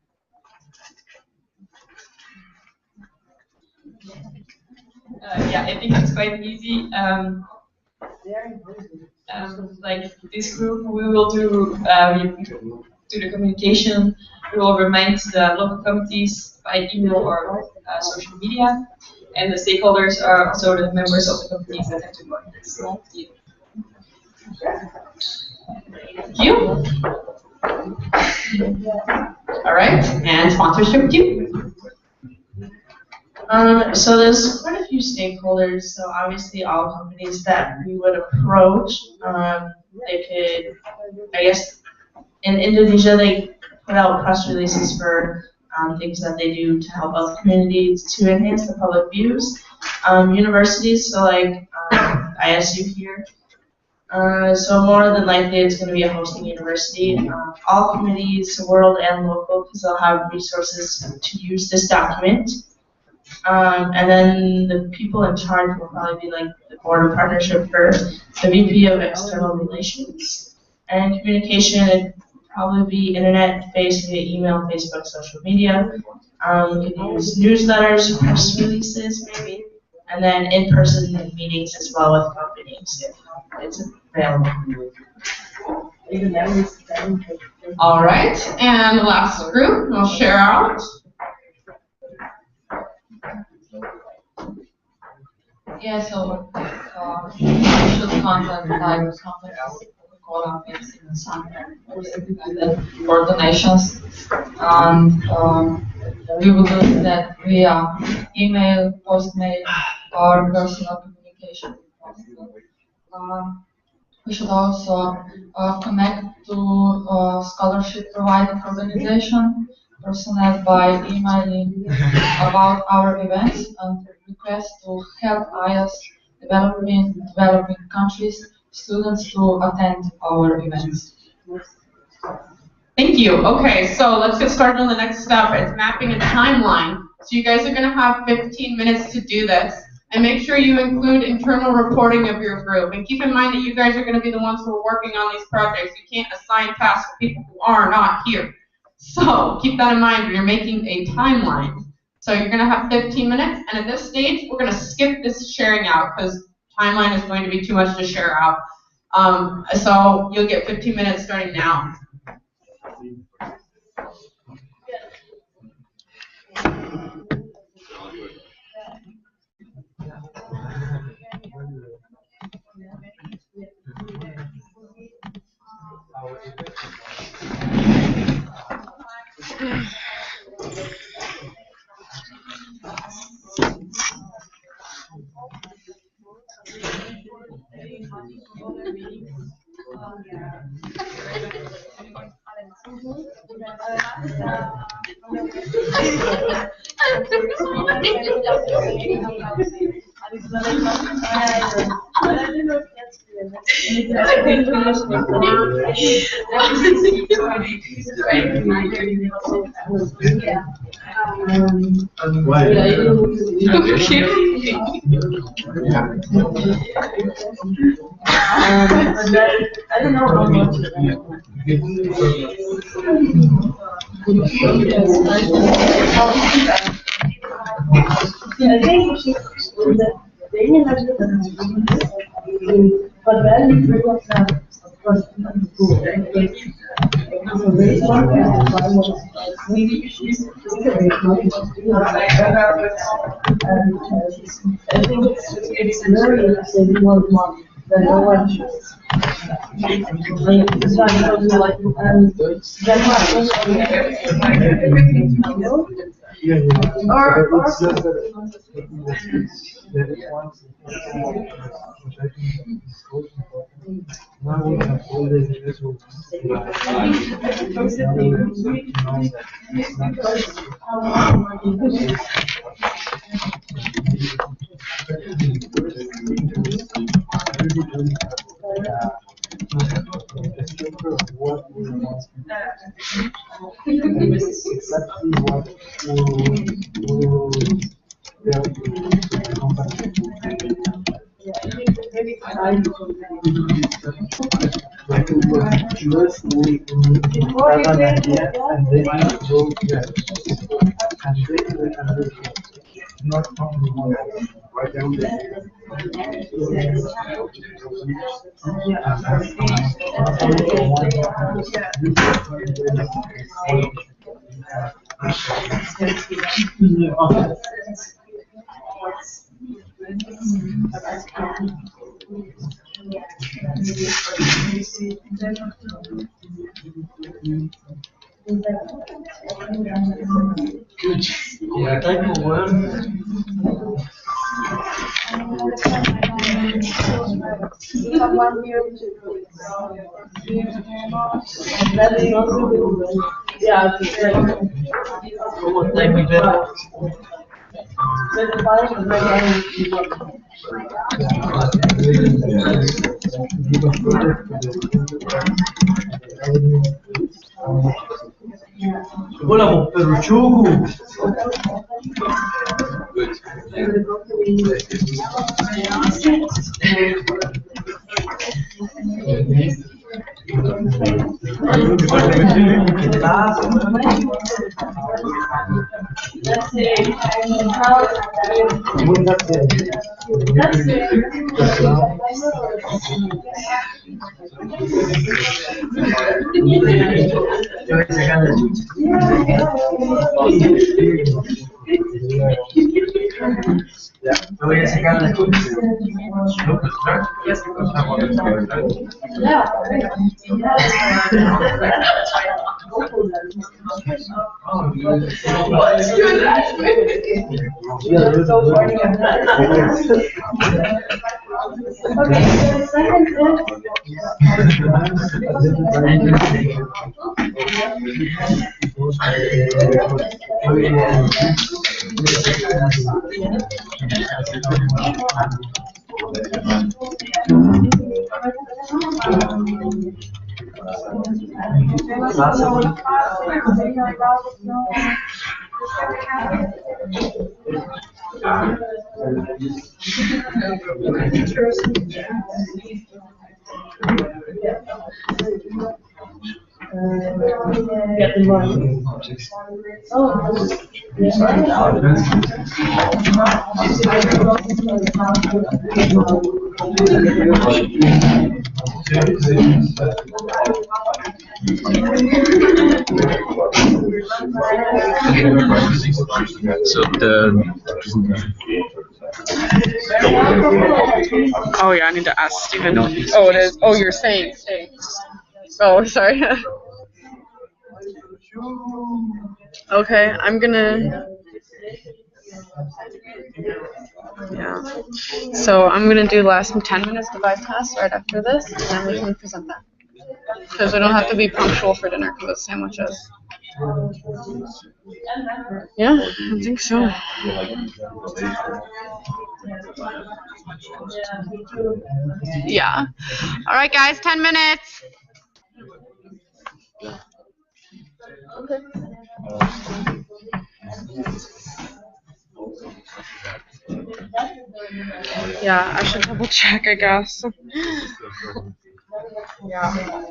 Yeah, I think it's quite easy. Like this group, we will do the communication. We will remind the local committees by email or social media, and the stakeholders are also the members of the committees that have to go in this. Thank you. All right, and sponsorship too. So there's quite a few stakeholders. So obviously all companies that we would approach, they could, I guess, in Indonesia they put out press releases for things that they do to help out the communities to enhance the public views. Universities, so like ISU here. So more than likely it's going to be a hosting university. All committees, world and local, because they'll have resources to use this document. And then the people in charge will probably be like the board of partnership for the VP of external relations. And communication would probably be internet, based via email, Facebook, social media. We could use newsletters, press releases maybe, and then in-person meetings as well with companies if it's available. All right, and the last group, we'll share out. Yeah, so social content like Coca-Cola, Pepsi, and something for donations, and we will do that via email, postmail, or personal communication. We should also connect to scholarship providing organization personnel by emailing about our events and request to help IAAS developing countries students to attend our events. Thank you. Okay, so let's get started on the next step. It's mapping a timeline. So you guys are going to have 15 minutes to do this. And make sure you include internal reporting of your group. And keep in mind that you guys are going to be the ones who are working on these projects. You can't assign tasks to people who are not here. So keep that in mind when you're making a timeline. So you're going to have 15 minutes. And at this stage, we're going to skip this sharing out because timeline is going to be too much to share out. So you'll get 15 minutes starting now. I don't know how much. But then it's very much of course I think it's very saving more money than no one should. Yeah, yeah. Or- But it's just that once which I think is also important. Now we have all the individuals. Now we know that it's what we want exactly what we will tell the company. Like first we have an idea and then we go there. And then we can do it. Not only one. Right down there. Good. Yeah, type of word. Yeah, it's like, Hola, Peruchugu. Ya, me voy a sacar la So the Oh yeah, I need to ask Stephen. Oh, it is. Oh, you're saying. Oh, sorry. Okay, I'm gonna. Yeah. So I'm gonna do the last 10 minutes of bypass right after this, and then we can present that. Because we don't have to be punctual for dinner because it's sandwiches. Yeah, I think so. Yeah. All right, guys, 10 minutes. Okay. Yeah, I should double check, I guess. Yeah.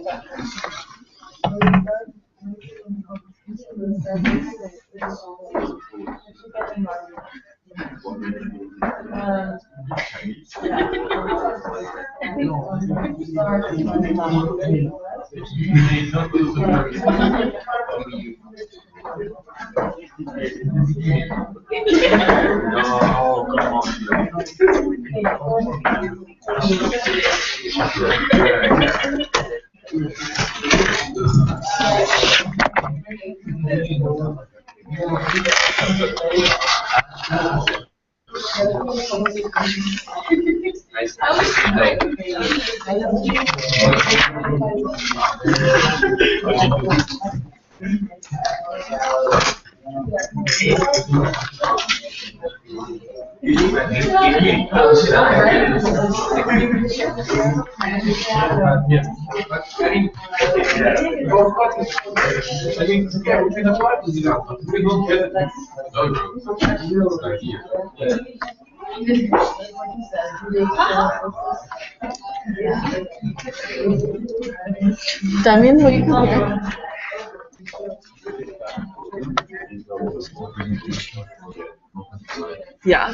También voy a Yeah.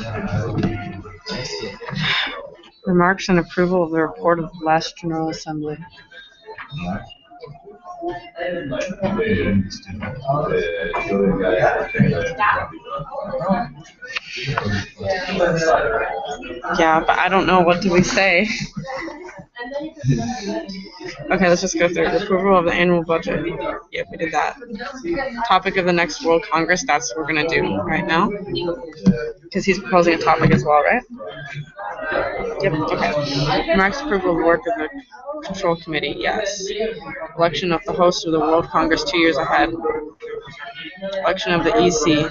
Remarks and approval of the report of the last General Assembly. Yeah, but I don't know, what do we say? Okay, let's just go through it. Approval of the annual budget. Yep, we did that. Topic of the next World Congress, that's what we're gonna do right now. Because he's proposing a topic as well, right? Yep, okay. Remarks approval of the work of the Control Committee, yes. Election of the host of the World Congress 2 years ahead. Election of the EC.